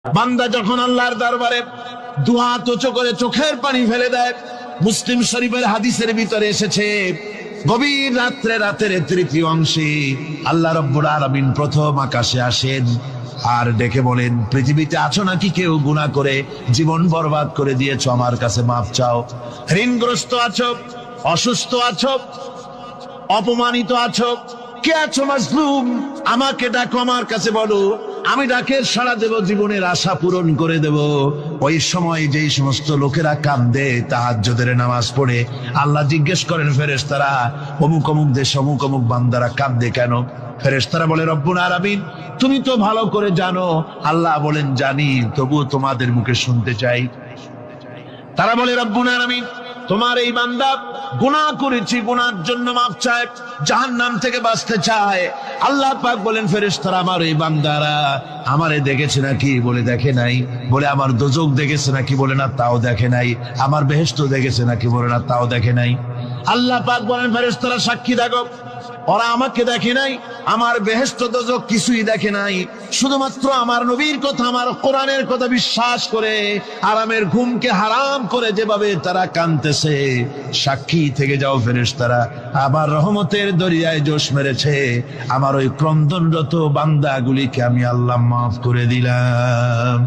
বান্দা যখন আল্লাহর দরবারে দুহাত উঁচু করে চোখের পানি ফেলে দেয়, মুসলিম শরীফের হাদিসের ভিতরে এসেছে, গভীর রাত্রে রাতের তৃতীয় অংশে আল্লাহ রাব্বুল আলামিন প্রথম আকাশে আসেন আর ডেকে বলেন, পৃথিবীতে আছো নাকি কেউ গুনাহ করে জীবন বরবাদ করে দিয়েছো, আমার কাছে মাফ চাও। ঋণগ্রস্ত আছো, অসুস্থ আছো, অপমানিত আছো, কে আছো মাজলুম, আমাকে ডাকো, আমার কাছে বলো, আমি ডাকের সাড়া দেব, জীবনের আশা পূরণ করে দেব। ওই সময় যেই সমস্ত লোকেরা কাঁদে তাহাজ্জুদের নামাজ পড়ে, আল্লাহ জিজ্ঞেস করেন ফেরেশতারা, অমুক অমুক দেশ অমুক অমুক বান্দারা কাঁদে কেন? ফেরেশতারা বলে, রব্বুল আলামিন তুমি তো ভালো করে জানো। আল্লাহ বলেন, জানি, তবুও তোমাদের মুখে শুনতে চাই। তারা বলে, রব্বুল আলামিন তোমার এই বান্দা গুনাহ করেছি, গুনার জন্য মাফ চায়, জাহান্নাম থেকে বাঁচতে চায়। আল্লাহ পাক বলেন, ফেরেশতারা আমার এই বান্দারা আমারে দেখেছে নাকি? বলে দেখে নাই। বলে আমার দোজখ দেখেছে নাকি? বলে না, তাও দেখে নাই। আমার বেহেশত দেখেছে নাকি? বলে না, তাও দেখে নাই। আল্লাহ পাক বলেন, ফেরেশতারা সাক্ষী থাকো, ওরা আমাকে দেখে নাই, আমার বেহেশত দোজখ কিছুই দেখে নাই, শুধুমাত্র আমার নবীর কথা, আমার কোরআনের কথা বিশ্বাস করে আরামের ঘুমকে হারাম করে যেভাবে তারা কাঁদতেছে, সাক্ষী থেকে যাও ফেরেশতারা, আমার রহমতের দরিয়ায় জোশ মেরেছে, আমার ওই ক্রন্দনরত বান্দাগুলিকে আমি আল্লাহ মাফ করে দিলাম।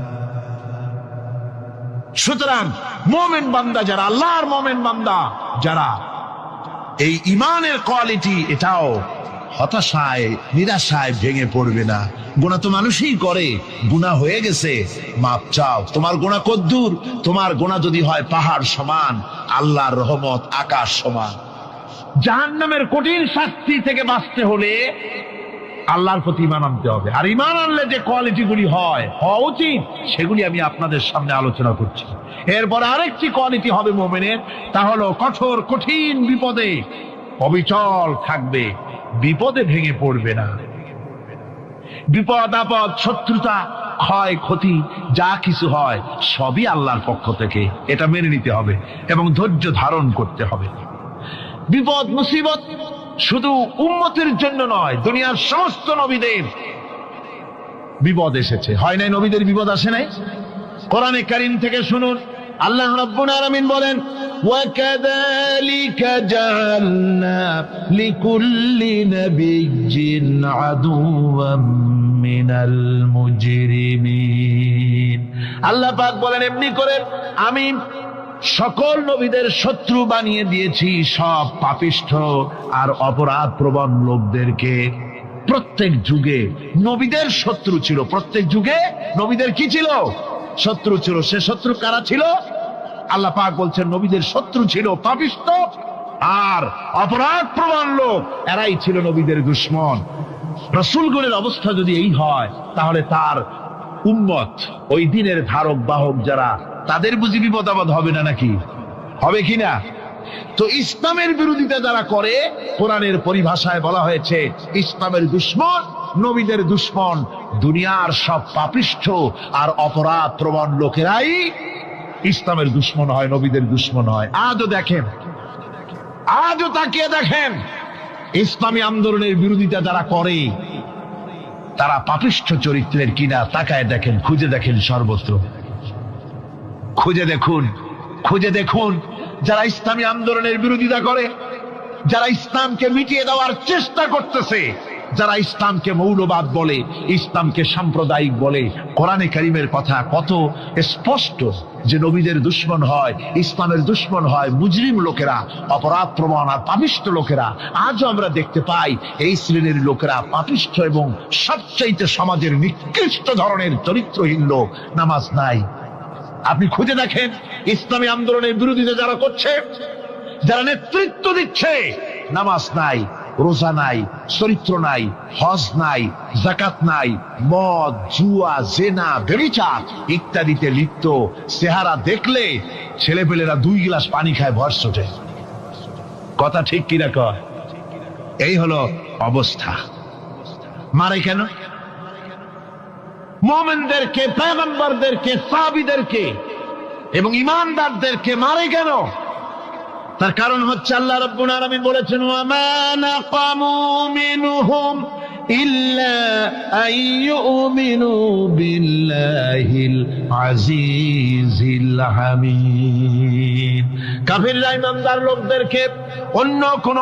সুতরাং মুমিন বান্দা যারা, আল্লাহর মুমিন বান্দা যারা, এই ইমানের কোয়ালিটি, এটাও হতাশায় নিরাশায় ভেঙে পড়বে না। গুনাহ তো মানুষই করে, গুনাহ হয়ে গেছে, মাপ চাও। তোমার গুনাহ কদ্দুর? তোমার গুনাহ যদি হয় পাহাড় সমান, আল্লাহর রহমত আকাশ সমান। জাহান্নামের কঠিন শাস্তি থেকে বাঁচতে হলে আল্লাহর প্রতি ঈমান আনতে হবে। আর ঈমান আনলে যে কোয়ালিটি গুলি হওয়া উচিত, সেগুলি আমি আপনাদের সামনে আলোচনা করছি। এরপর আরেকটি কোয়ালিটি হবে মুমিনের, তা হলো কঠোর কঠিন বিপদে অবিচল থাকবে, বিপদে ভেঙে পড়বে না। বিপদ আপদ, শত্রুতা, ক্ষয় ক্ষতি যা কিছু হয় সবই আল্লাহর পক্ষ থেকে, এটা মেনে নিতে হবে এবং ধৈর্য ধারণ করতে হবে। বিপদ মুসিবত শুধু উম্মতের জন্য নয়, দুনিয়ার সমস্ত নবীদের বিপদ এসেছে, হয় নাই? নবীদের বিপদ আসে নাই? কোরআনে কারীম থেকে শুনুন, আল্লাহ রাব্বুল আলামিন বলেন, ওয়াকাযালিকা জাআলনা লিকুল্লি নাবিয়্যিন আদুওয়াম মিনাল মুজরিমিন। আল্লাহ পাক বলেন, এমনি করে আমি সকল নবীদের শত্রু বানিয়ে দিয়েছি সব পাপিষ্ঠ আর অপরাধ প্রবণ লোকদেরকে। প্রত্যেক যুগে নবীদের শত্রু ছিল, প্রত্যেক যুগে নবীদের কি ছিল? শত্রু ছিল। সে শত্রু কারা ছিল? আল্লাহ পাক বলছেন, নবীদের শত্রু ছিল পাপিষ্ঠ আর অপরাধ প্রবণ লোক, এরাই ছিল নবীদের দুশমন। রাসূলগণের অবস্থা যদি এই হয়, তাহলে তার উম্মত, ওই দিনের ধারক বাহক যারা, তাদের বুঝি বিপদ আপদ হবে না? নাকি হবে কিনা? তো ইসলামের বিরোধিতা যারা করে, কোরআনের পরিভাষায় বলা হয়েছে ইসলামের দুশমন, নবীদের দুশমন। দুনিয়ার সব পাপিষ্ঠ আর অপরাধ প্রবণ লোকেরাই ইসলামের দুশমন হয়, নবীদের দুশমন হয়। আজও দেখেন, আজও তাকিয়ে দেখেন, ইসলামী আন্দোলনের বিরোধিতা যারা করে তারা পাপিষ্ঠ চরিত্রের কিনা, তাকায় দেখেন, খুঁজে দেখেন, সর্বত্র খুঁজে দেখুন, খুঁজে দেখুন। যারা ইসলামী আন্দোলনের বিরোধিতা করে, যারা ইসলামকে মিটিয়ে দেওয়ার চেষ্টা করতেছে, যারা ইসলামকে মৌলবাদ বলে, ইসলামকে সাম্প্রদায়িক বলে, কোরআনে কারীমের কথা কত স্পষ্ট যে নবীদের দুশমন হয়, ইসলামের দুশমন হয় মুজরিম লোকেরা, অপরাধ প্রবণ আর পাপিষ্ঠ লোকেরা। আজও আমরা দেখতে পাই এই শ্রেণীর লোকেরা পাপিষ্ঠ এবং সবচাইতে সমাজের নিকৃষ্ট ধরনের চরিত্রহীন লোক। নামাজ নাই। আপনি খুঁজে দেখেন, ইসলামী আন্দোলনের বিরোধিতা যারা করছে, যারা নেতৃত্ব দিচ্ছে, নামাজ নাই, রোজা নাই, চরিত্র নাই, হজ নাই, যাকাত নাই, মদ, জুয়া, জেনা, ব্যভিচার ইত্যাদিতে লিপ্ত। চেহারা দেখলে ছেলেপেলেরা 2 গ্লাস পানি খায়, ভর ছোটে। কথা ঠিক কিনা কয়? এই হলো অবস্থা। মারে কেন? মুমিনদেরকে, পয়গম্বরদেরকে, সাহাবীদেরকে এবং ঈমানদারদেরকে মারে কেন? তার কারণ হচ্ছে আল্লাহ রাব্বুল আলামিন বলেছেন, ওয়া মা নাকামু মিনহুম ইল্লা আইয়ুমিনু বিল্লাহিল আজিজিল হামিদ। কাফিররা ইমানদার লোকদেরকে অন্য কোন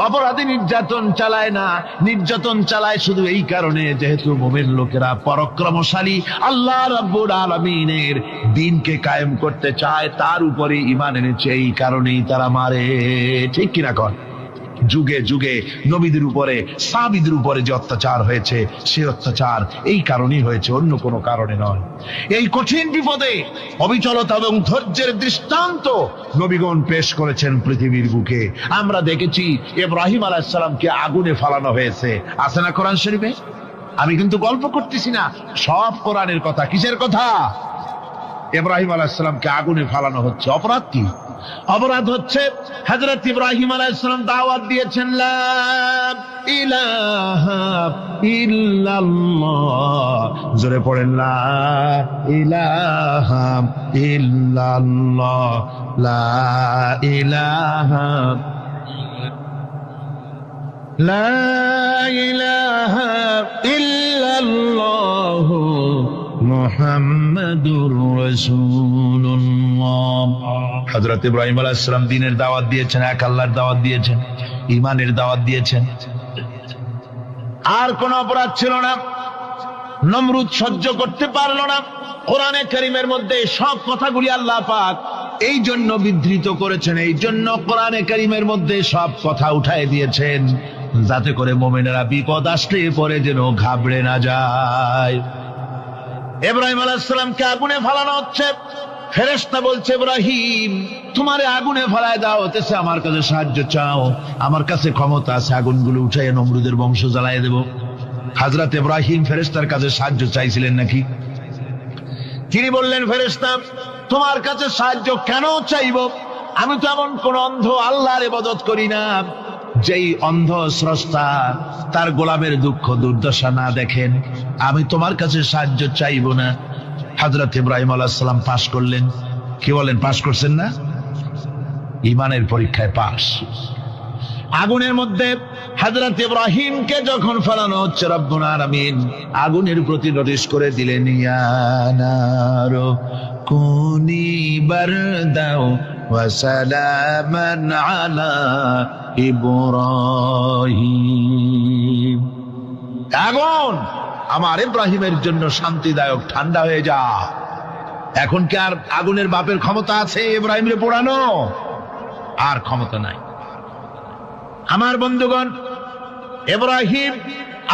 অপরাধী নির্যাতন চালায় না, নির্যাতন চালায় শুধু এই কারণে যেহেতু মুমিন লোকেরা পরাক্রমশালী, আল্লাহ রাব্বুল আলামিনের দ্বীনকে কায়েম করতে চায়, তার উপরে ঈমান এনেছে, এই কারণেই তারা মারে। ঠিক কিনা কর? যুগে যুগে নবীদের উপরে, সাহাবীদের উপরে যে অত্যাচার হয়েছে, সে অত্যাচার এই কারণেই হয়েছে, অন্য কোনো কারণে নয়। এই কঠিন বিপদে অবিচলতা এবং ধৈর্যের দৃষ্টান্ত নবীগণ পেশ করেছেন পৃথিবীর বুকে। আমরা দেখেছি ইব্রাহিম আলাইহিস সালামকে আগুনে ফালানো হয়েছে, আছে না কোরআন শরীফে? আমি কিন্তু গল্প করতেছি না, সব কোরআনের কথা। কিসের কথা? ইব্রাহিম আলাইহিস সালামকে আগুনে ফালানো হচ্ছে। অপরাধ কি? অপরাধ হচ্ছে হযরত ইব্রাহিম আলাইহিস সালাম দাওয়াত দিয়েছেন লা ইলাহা ইল্লাল্লাহ। জোরে পড়েন লা ইলাহা ইল্লাল্লাহ, লা ইলাহা, লা ইলাহা ইল্লাল্লাহ মুহাম্মাদুর রাসূলুল্লাহ। হযরত ইব্রাহিম আলাইহিস সালাম দ্বীনের দাওয়াত দিয়েছেন, এক আল্লাহর দাওয়াত দিয়েছেন, ঈমানের দাওয়াত দিয়েছেন। আর কোন অপরাধ ছিল না। নমরুদ সহ্য করতে পারল না। কোরআনে কারীমের মধ্যে সব কথাগুলি আল্লাহ পাক এই জন্য বিধৃত করেছেন, এই জন্য কোরআনে কারীমের মধ্যে সব কথা উঠায় দিয়েছেন, যাতে করে মুমিনেরা বিপদ আসলে পরে যেন ঘাবড়ে না যায়। ইব্রাহিম আলাইহিস সালামকে আগুনে ফালানো হচ্ছে। ফেরেশতা বলছে, ইব্রাহিম তোমারে আগুনে ফালায় দাও, হতেছে আমার কাছে সাহায্য চাও, আমার কাছে ক্ষমতা আছে, আগুনগুলো উঠাইয়া নমরুদের বংশ জ্বালায় দেব। হযরত ইব্রাহিম ফেরেশতার কাছে সাহায্য চাইছিলেন নাকি? তিনি বললেন, ফেরেশতা তোমার কাছে সাহায্য কেন চাইব? আমি তো এমন কোন অন্ধ আল্লাহর ইবাদত করি না যেই অন্ধ স্রষ্টা তার গোলামের দুঃখ দুর্দশা না দেখেন। আমি তোমার কাছে সাহায্য চাইব না। হযরত ইব্রাহিম আলাইহিস সালাম পাশ করলেন। কি বলেন, পাশ করছেন না? ঈমানের পরীক্ষায় পাশ। আগুনের মধ্যে হযরত ইব্রাহিমকে যখন ফেলানো হচ্ছে, রব্বুল আলামিন আগুনের প্রতি নোটিশ করে দিলেন, ইয়া নারু কুনি বারদাও ওয়া সালামান আলা ইব্রাহিম। আগুন আমার ইব্রাহিমের জন্য শান্তিদায়ক, ঠান্ডা হয়ে যা। এখন কি আর আগুনের বাপের ক্ষমতা আছে ইব্রাহিমরে পোড়ানো? আর ক্ষমতা নাই। আমার বন্ধুগণ, ইব্রাহিম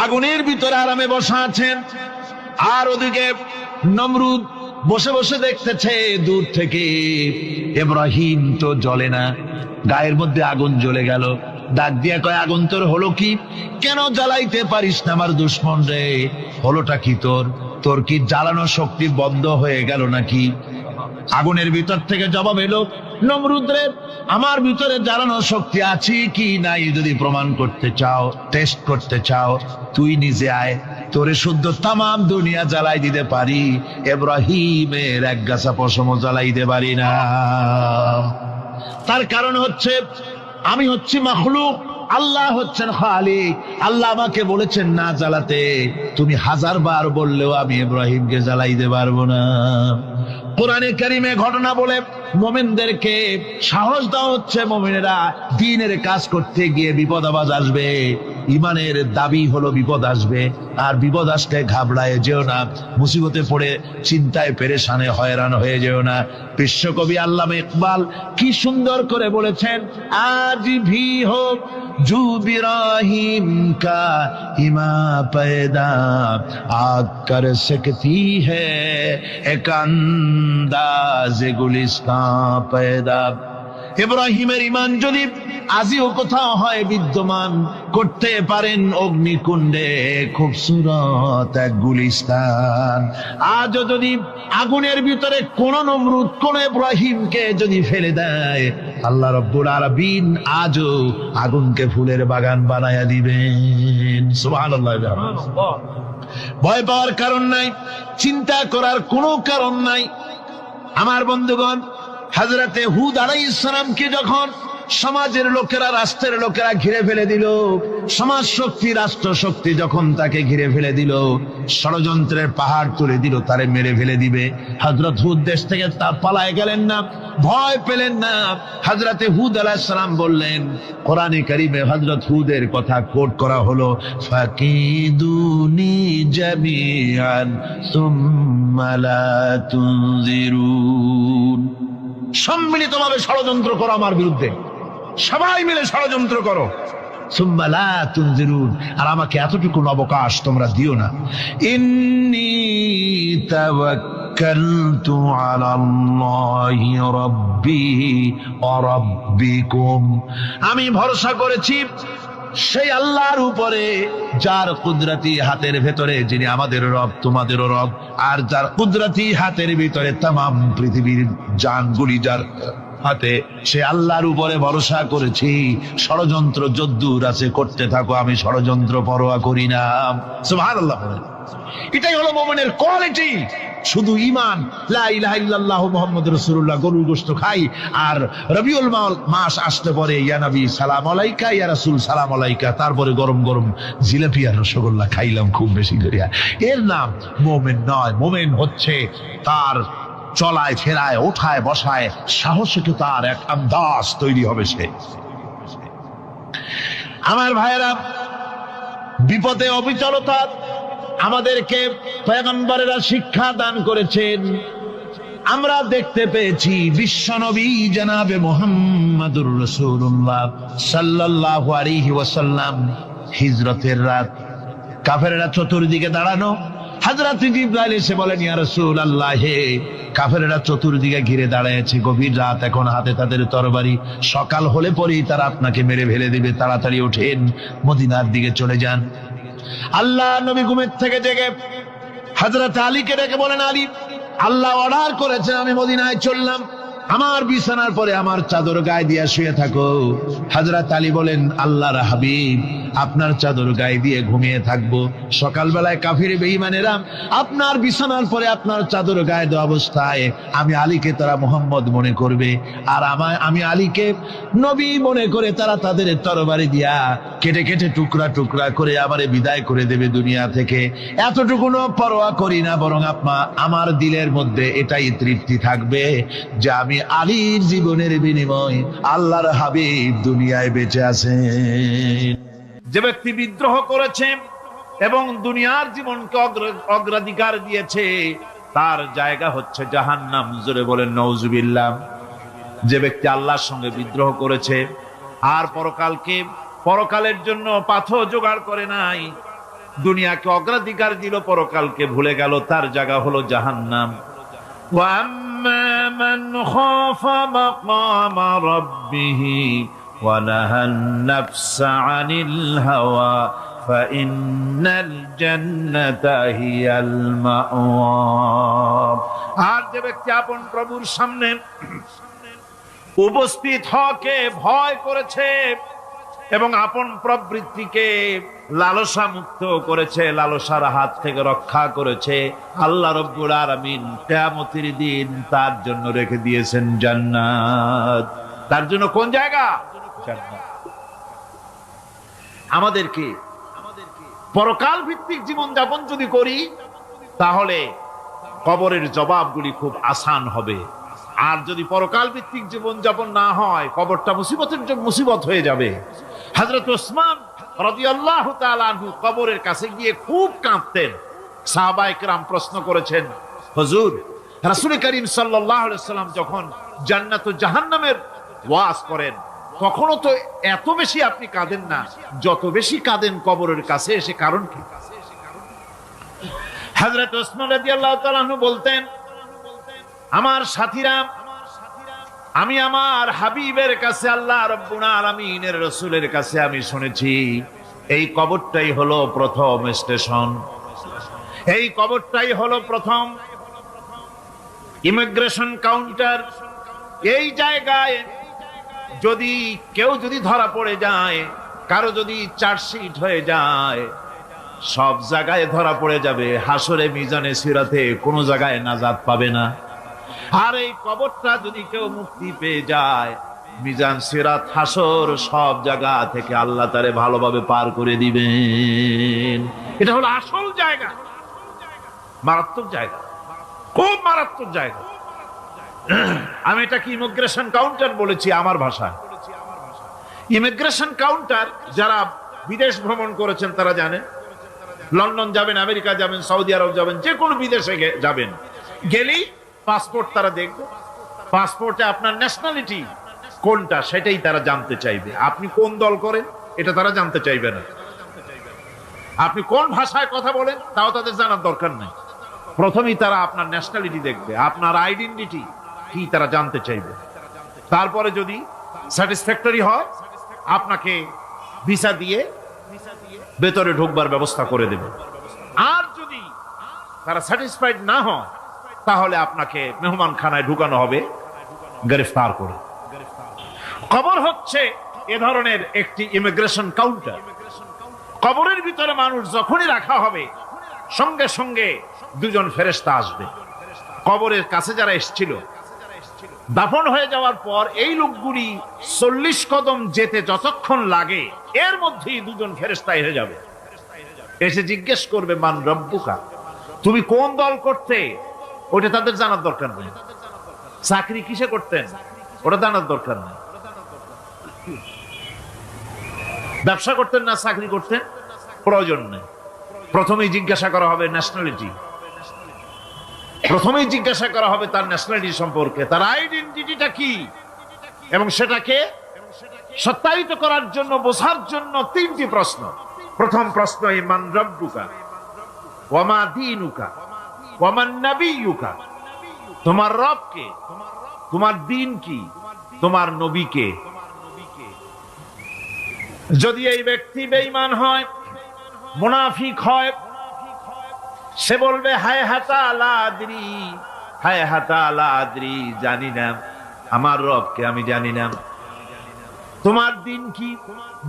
আগুনের ভিতরে আরামে বসা আছেন, আর ওদিকে নমরুদ বসে বসে দেখতেছে দূর থেকে। ইব্রাহিম তো জ্বলে না, গায়ের মধ্যে আগুন জ্বলে গেল। ডাক দিয়া কয়, আগুন তোর হলো কি? কেন জ্বালাইতে পারিস না আমার দুশমন রে? হলোটা কি তোর? তোর কি জ্বালানো শক্তি বন্ধ হয়ে গেল নাকি? আগুনের ভিতর থেকে জবাব এলো, নমরুদ রে, আমার ভিতরে জ্বালানো শক্তি আছে কি নাই যদি প্রমাণ করতে চাও, টেস্ট করতে চাও, তুই নিজে আয়, তোরে শুদ্ধ তামাম দুনিয়া জ্বালাই দিতে পারি, ইব্রাহিমের এক গাছা পশমও জ্বালাইতে পারি না। তার কারণ হচ্ছে আমি হচ্ছি মাখলুক, আল্লাহ হচ্ছেন খালিক। আল্লাহ আমাকে বলেছেন না জ্বালাতে, তুমি 1000 বার বললেও আমি ইব্রাহিমকে জ্বালাইতে পারবো না। কোরআনে কারিমে ঘটনা বলে মুমিনদেরকে সাহস দেওয়া হচ্ছে, মুমিনেরা দ্বীনের কাজ করতে গিয়ে বিপদ আবাজ আসবে, ঈমানের দাবি হলো বিপদ আসবে, আর বিপদ আসলে ঘাবড়ায় যেও না, মুসিবতে পড়ে চিন্তায় পেরেশানে হয়রান হয়ে যেও না। বিশ্বকবি আল্লামা ইকবাল কি সুন্দর করে বলেছেন, আজ ভি হোক জু ইব্রাহিম কা ইমা पैदा आग कर सकती है एक अंदाज गुलिस्तां पैदा। ইব্রাহিমের ঈমান যদি আজিও কোথাও হয় বিদ্যমান, করতে পারেন অগ্নিকুণ্ডে খুবসুরত এক গুলিস্তান। আজও যদি আগুনের ভিতরে কোন নমরুদ কোন ইব্রাহিমকে যদি ফেলে দেয়, আল্লাহ রাব্বুল আলামিন আজও আগুনকে ফুলের বাগান বানায়া দিবেন। সুবহানাল্লাহ। ভয় পাওয়ার কারণ নাই, চিন্তা করার কোনো কারণ নাই। আমার বন্ধুগণ, হযরতে হুদ আলাইহিস সালামকে যখন সমাজের লোকেরা, রাষ্ট্রের লোকেরা ঘিরে ফেলে দিল। সমাজ শক্তি, রাষ্ট্র শক্তি যখন তাকে ঘিরে ফেলে দিল, ষড়যন্ত্রের পাহাড় তুলে দিল, তারে মেরে ফেলে দিবে। হযরত হুদ দেশ থেকে তা পালায় গেলেন না, ভয় পেলেন না। হযরতে হুদ আলাইহিস সালাম বললেন, কোরআনে কারীমে হযরত হুদের কথা কোট করা হলো, ফাকিদুনি জামিআন সুম্মা লা তুনজিরুন। সম্মিলিতভাবে ষড়যন্ত্র করো আমার বিরুদ্ধে, সবাই মিলে ষড়যন্ত্র করো, সুম্মা লা তুনজিরুন, আর আমাকে এতটুকু অবকাশ তোমরা দিও না। ইন্নী তাওয়াক্কালতু আলাল্লাহি রাব্বি ওয়া রাব্বিকুম, আমি ভরসা করেছি সেই আল্লাহর উপরে, যার কুদরতি হাতের ভেতরে, যিনি আমাদের রব তোমাদেরও রব, আর যার কুদরতি হাতের ভিতরে তামাম পৃথিবীর জানগুলি যার হাতে, সে আল্লাহর উপরে ভরসা করেছি। ষড়যন্ত্র যদ্দূর আছে করতে থাকো, আমি ষড়যন্ত্র পরোয়া করি না। সুবহানাল্লাহ। এটাই হলো মুমিনের কোয়ালিটি। শুধু ঈমান, লা ইলাহা ইল্লাল্লাহ মুহাম্মাদুর রাসূলুল্লাহ, গরুর গোশত খাই, আর রবিউল মাস আসতে পরে ইয়া নবী সালাম আলাইকা, ইয়া রাসূল সালাম আলাইকা, তারপরে গরম গরম জিলাপি আর রসগোল্লা খাইলাম খুব বেশি করিয়া, এর নাম মুমিন নয়। মুমিন হচ্ছে তার চলায় ফেরায়, ওঠায় বসায় সাহসিকতার তার এক আন্দাজ তৈরি হবে সে। আমার ভাইয়েরা, বিপদে অবিচলতা আমাদেরকে পয়গম্বরেরা শিক্ষা দান করেছেন। আমরা দেখতে পেয়েছি বিশ্বনবী জনাবে মুহাম্মাদুর রাসূলুল্লাহ সাল্লাল্লাহু আলাইহি ওয়াসাল্লাম হিজরতের রাত, কাফেররা চতুর্দিকে দাঁড়ানো। হযরত জিবরাইল এসে বলেন, ইয়া রাসূলুল্লাহ, হে কাফেররা চতুর্দিকে ঘিরে দাঁড়িয়েছে, গভীর রাত, এখন হাতে তাদের তরবারি, সকাল হলে পরেই তারা আপনাকে মেরে ফেলে দিবে, তাড়াতাড়ি ওঠেন, মদিনার দিকে চলে যান। আল্লাহ নবী ঘুমের থেকে জেগে হযরত আলীকে ডেকে বলেন, আলী, আল্লাহ অর্ডার করেছেন, আমি মদিনায় চললাম, আমার বিছানার পরে আমার চাদর গায়ে দিয়ে শুয়ে থাকো। হযরত আলী বলেন, আল্লাহর হাবিব, আপনার চাদর গায়ে দিয়ে ঘুমিয়ে থাকবো, সকালবেলায় কাফির বেঈমানেরা আপনার বিছানার পরে আপনার চাদর গায়ে দেওয়া অবস্থায় আমি আলীকে তারা মুহাম্মদ মনে করবে, আর আমি আলীকে নবী মনে করে তারা তাদের তরবারি দিয়া কেটে কেটে টুকরা টুকরা করে আমারে বিদায় করে দেবে দুনিয়া থেকে। এতটুকুনো পরোয়া করি না, বরং আমার দিলের মধ্যে এটাই তৃপ্তি থাকবে যে আমি আলীর জীবনের বিনিময় আল্লাহর হাবিব দুনিয়ায় বেঁচে আছেন। যে ব্যক্তি বিদ্রোহ করেছে এবং দুনিয়ার জীবনকে অগ্রাধিকার দিয়েছে, তার জায়গা হচ্ছে জাহান্নাম। জোরে বলেন নাউজুবিল্লাহ। যে ব্যক্তি আল্লাহর সঙ্গে বিদ্রোহ করেছে আর পরকালের জন্য পাথর জোগাড় করে নাই, দুনিয়াকে অগ্রাধিকার দিল, পরকালকে ভুলে গেল, তার জায়গা হলো জাহান্নাম। وَأَمَّا مَنْ خَافَ مَقَامَ رَبِّهِ وَنَهَى النَّفْسَ عَنِ الْهَوَى فَإِنَّ الْجَنَّةَ هِيَ الْمَأْوَى। আর যে ব্যক্তি আপন প্রভুর সামনে উপস্থিত হওয়াকে ভয় করেছে এবং আপন প্রবৃত্তিকে লালসা মুক্ত করেছে, লালসার হাত থেকে রক্ষা করেছে, আল্লাহ রব্বুল আলামিন কিয়ামতের দিন তার জন্য রেখে দিয়েছেন জান্নাত। তার জন্য কোন জায়গা? জান্নাত। আমাদেরকে পরকাল ভিত্তিক জীবন যাপন যদি করি, তাহলে কবরের জবাবগুলি খুব আসান হবে। আর যদি পরকাল ভিত্তিক জীবন যাপন না হয়, কবরটা মুসিবত হয়ে যাবে। হযরত ওসমান রাদিয়াল্লাহু তাআলা আনহু কবরের কাছে গিয়ে খুব কাঁদতেন। সাহাবায়ে কেরাম প্রশ্ন করেছেন, হুজুর, রাসূল করিম সাল্লাল্লাহু আলাইহি ওয়াসাল্লাম যখন জান্নাত ও জাহান্নামের ওয়াজ করেন, কখনো তো এত বেশি আপনি কাঁদেন না, যত বেশি কাঁদেন কবরের কাছে এসে, কারণ কি? হযরত ওসমান রাদিয়াল্লাহু তাআলা আনহু বলতেন, আমার সাথীরা, আমি আমার হাবিবের কাছে, আল্লাহ রাব্বুল আলামিনের রাসূলের কাছে আমি শুনেছি, এই কবরটাই হলো প্রথম স্টেশন, এই কবরটাই হলো প্রথম ইমিগ্রেশন কাউন্টার। এই জায়গায় কেউ যদি ধরা পড়ে যায়, কারো যদি চার্জশিট হয়ে যায়, সব জায়গায় ধরা পড়ে যাবে, হাসরে মিজানে সিরাতে কোনো জায়গায় নাজাত পাবে না। আর এই কবরটা যদি কেউ মুক্তি পেয়ে যায়, মিজান, সিরাত, হাসর সব জায়গা থেকে আল্লাহ তারে ভালোভাবে পার করে দিবেন। এটা হলো আসল জায়গা, মারাত্মক জায়গা, খুব মারাত্মক জায়গা। আমি এটাকে ইমিগ্রেশন কাউন্টার বলেছি আমার ভাষায়। ইমিগ্রেশন কাউন্টার যারা বিদেশ ভ্রমণ করেছেন তারা জানেন। লন্ডন যাবেন, আমেরিকা যাবেন, সৌদি আরব যাবেন, যে কোনো বিদেশে যাবেন, গেলেই পাসপোর্ট তারা দেখবে। পাসপোর্টে আপনার ন্যাশনালিটি কোনটা সেটাই তারা জানতে চাইবে। আপনি কোন দল করেন এটা তারা জানতে চাইবে না। আপনি কোন ভাষায় কথা বলেন তাও তাদের জানার দরকার নেই। প্রথমেই তারা আপনার ন্যাশনালিটি দেখবে, আপনার আইডেন্টিটি কি তারা জানতে চাইবে। তারপরে যদি স্যাটিসফ্যাক্টরি হয় আপনাকে ভিসা দিয়ে ভেতরে ঢুকবার ব্যবস্থা করে দেবে। আর যদি তারা স্যাটিসফাইড না হয় তাহলে আপনাকে মেহমানখানায় ঢুকানো হবে গ্রেফতার করে। কবর হচ্ছে এ ধরনের একটি ইমিগ্রেশন কাউন্টার। কবরের ভিতরে মানুষ যখনই রাখা হবে সঙ্গে সঙ্গে দুজন ফেরেশতা আসবে। কবরের কাছে যারা এসেছিল দাফন হয়ে যাওয়ার পর এই লোকগুলি 40 কদম যেতে যতক্ষণ লাগে এর মধ্যেই দুজন ফেরেশতা এসে যাবে। এসে জিজ্ঞেস করবে, মান রব্বুকা, তুমি কোন দল করতে, ওটা তাদের জানার দরকার নেই। চাকরি কিসে করতেন ওটা জানার দরকার নেই। ব্যবসা করতেন না চাকরি করতেন প্রয়োজন নেই। প্রথমেই জিজ্ঞাসা করা হবে ন্যাশনালিটি, প্রথমেই জিজ্ঞাসা করা হবে তার ন্যাশনালিটি সম্পর্কে, তার আইডেন্টিটিটা কি, এবং সেটাকে সত্যায়িত করার জন্য, বোঝার জন্য 3টি প্রশ্ন। প্রথম প্রশ্ন, মান রব্বুকা ওয়া মা দীনুকা ওয়া মান নাবিয়্যুকা, তোমার রব কে, তোমার দ্বীন কি, তোমার নবী কে। যদি এই ব্যক্তি বেঈমান হয়, মুনাফিক হয়, সে বলবে হায় হাতা লা আদরি, হায় হাতা লা আদরি, জানি না, আমার রবকে আমি জানি না। তোমার দিন কি,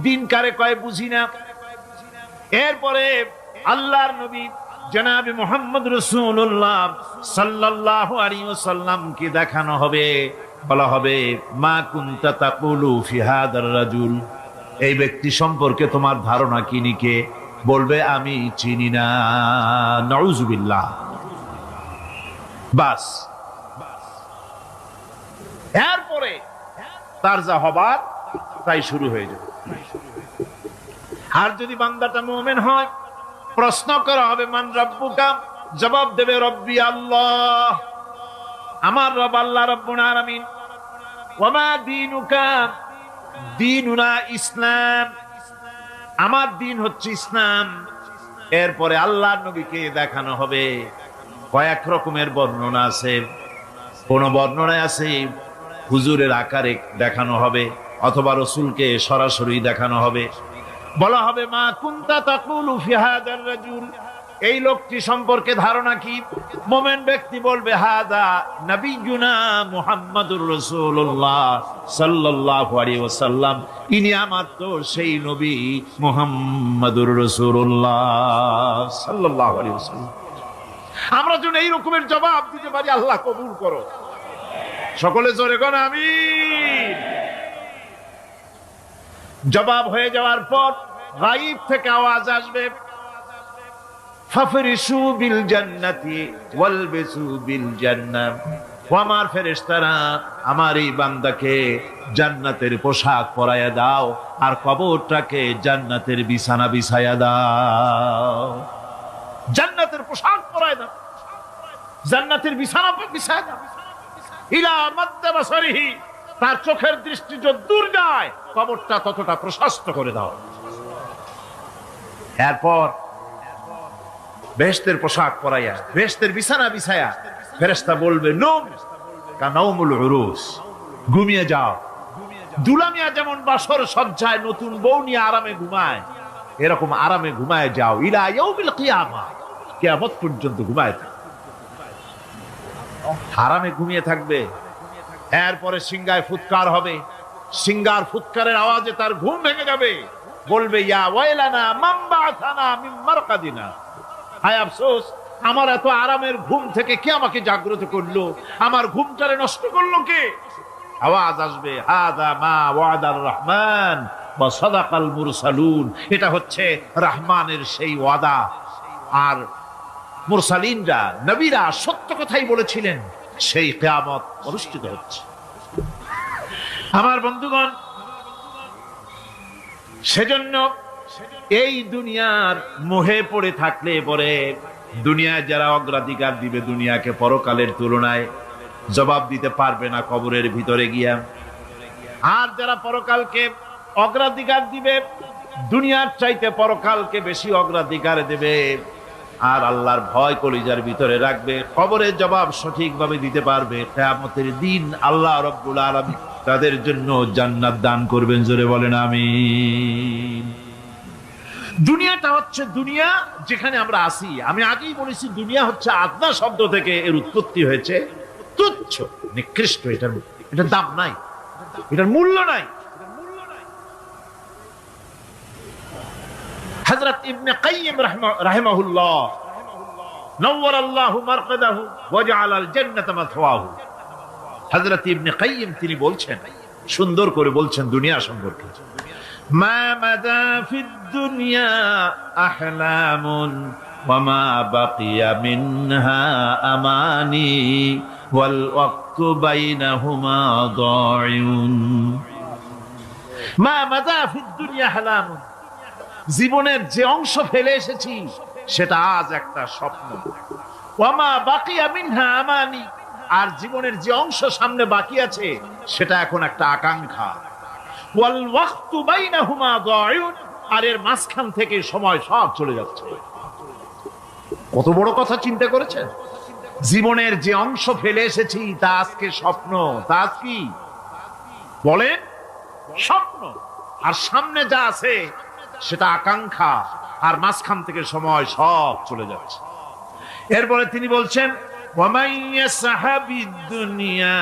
দিন কারে কয় বুঝি না। এরপরে আল্লাহর নবী জনাবে মুহাম্মদ রাসূলুল্লাহ সাল্লাল্লাহু আলাইহি ওয়াসাল্লাম কি দেখানো হবে, বলা হবে মা কুনতা তাকুলু ফি হাদার রাজুল, এই ব্যক্তি সম্পর্কে তোমার ধারণা কি নিকে, বলবে আমি চিনি না। নাউযুবিল্লাহ। বাস, এরপরে তার যা হবার তাই শুরু হয়ে যাবে। আর যদি বান্দাটা মুমিন হয়, প্রশ্ন করা হবে মান রব্বুকা, জবাব দেবে রব্বি আল্লাহ, আমার রব আল্লাহ রাব্বুল আলামিন। ওয়া মা দীনুকা, দীনুনা ইসলাম, আমার দিন হচ্ছে ইসলাম। এরপরে আল্লাহর নবীকে দেখানো হবে। কয়েক রকমের বর্ণনা আছে, কোন বর্ণনায় আছে হুজুরের আকারে দেখানো হবে, অথবা রাসূলকে সরাসরি দেখানো হবে। বলা হবে মা কুনতা তাকুলু ফি হাদার রাজুল, এই লোকটি সম্পর্কে ধারণা কি। মুমিন ব্যক্তি বলবে হাদা নবিয়ুনা মুহাম্মাদুর রাসূলুল্লাহ সাল্লাল্লাহু আলাইহি ওয়াসাল্লাম, ইনি আমার তো সেই নবী মুহাম্মাদুর রাসূলুল্লাহ সাল্লাল্লাহু আলাইহি ওয়াসাল্লাম। আমরা যেন এই রকমের জবাব দিতে পারি, আল্লাহ কবুল করো। সকলে জোরে কোন আমিন। জবাব হয়ে যাওয়ার পর গায়ব থেকে আওয়াজ আসবে, ফাফরিশু বিল জান্নাতি ওয়ালবিসু বিল জান্নাহ, ও আমার ফেরেশতারা, আমার এই বান্দাকে জান্নাতের পোশাক পরাইয়া দাও আর কবরটাকে জান্নাতের বিছানা বিছাইয়া দাও। জান্নাতের পোশাক পরাইয়া দাও, জান্নাতের বিছানা বিছাইয়া দাও। ইলা মাদ্দা বাসারিহি, তার চোখের দৃষ্টি যত দূর যায় কবরটা ততটা প্রশস্ত করে দাও। এরপর বেহেশতের পোশাক পরাইয়া, বেহেশতের বিছানা বিছায়া ফেরেশতা বলবে নূম কানাউমুল উরুস, ঘুমিয়ে যাও। দুলামিয়া যেমন বাসর সজ্জায় নতুন বউ নিয়ে আরামে ঘুমায়, এরকম আরামে ঘুমায় যাও। ইলা ইয়াউমিল কিয়ামা, কিয়ামত পর্যন্ত ঘুমায় থাকবে, আরামে ঘুমিয়ে থাকবে। এরপরে সিংহায় ফুৎকার হবে, সিংহার ফুৎকারের আওয়াজে তার ঘুম ভেঙে যাবে। বলবে ইয়া ওয়াইলানা মান বাআসানা মিন মারকাদিনা, হায় আফসোস, আমার এত আরামের ঘুম থেকে কে আমাকে জাগ্রত করলো, আমার ঘুমটারে নষ্ট করলো কে। আওয়াজ আসবে, হাযা মা ওয়াদার রহমান ওয়া সাদাকাল মুরসালুন। এটা হচ্ছে রহমানের সেই ওয়াদা, আর মুরসালিনরা নবীরা সত্য কথাই বলেছিলেন। সেই কিয়ামত অনুষ্ঠিত হচ্ছে। আমার বন্ধুগণ, সেজন্য এই দুনিয়ার মোহে পড়ে থাকলে পরে দুনিয়ায় যারা অগ্রাধিকার দিবে দুনিয়াকে পরকালের তুলনায়, জবাব দিতে পারবে না কবরের ভিতরে গিয়া। আর যারা পরকালকে অগ্রাধিকার দিবে, দুনিয়ার চাইতে পরকালকে বেশি অগ্রাধিকার দেবে, আর আল্লাহর ভয় কলিজার ভিতরে রাখবে, কবরের জবাব সঠিকভাবে দিতে পারবে, কিয়ামতের দিন আল্লাহ রাব্বুল আলামিন তাদের জন্য জান্নাত দান করবেন। জোরে বলেন আমিন। দুনিয়াটা হচ্ছে দুনিয়া যেখানে আমরা আছি। আমি আগেই বলেছি, দুনিয়া হচ্ছে আদনা শব্দ থেকে এর উৎপত্তি হয়েছে। তুচ্ছ, নিকৃষ্ট, এটার দাম নাই, এটার মূল্য নাই। হযরত ইবনে কাইয়িম রাহিমাহুল্লাহ নওয়ারাল্লাহু মারকাদাহু ওয়া জাআলাল জান্নাতা মাথওয়াহু। হযরত ইবনে কাইয়িম তিনি বলছেন, সুন্দর করে বলছেন দুনিয়া সম্পর্কে, মা মাদা ফিদ দুনিয়া আহলামুন ওয়া মা বাকিয়া মিনহা আমানি ওয়াল ওয়াক্তু বাইনাহুমা দাইউন। মা মাদা ফিদ দুনিয়া আহলামুন, জীবনের যে অংশ ফেলে এসেছি সেটা আজ একটা স্বপ্ন। ওয়া মা বাকিয়া মিনহা আমানি, আর জীবনের যে অংশ সামনে বাকি আছে সেটা এখন একটা আকাঙ্ক্ষা। ওয়াল ওয়াক্তু বাইনাহুমা দাইউন, আর এর মাঝখান থেকে সময় সব চলে যাচ্ছে। কত বড় কথা চিন্তা করেছেন? জীবনের যে অংশ ফেলে এসেছি তা আজকে স্বপ্ন, তা আজ কি বলেন? স্বপ্ন। আর সামনে যা আছে সেটা আকাঙ্ক্ষা, আর মাঝখান থেকে সময় সব চলে যাচ্ছে। এরপরে তিনি বলছেন, وَمَنْ يَسْحَبِ الدُّنْيَا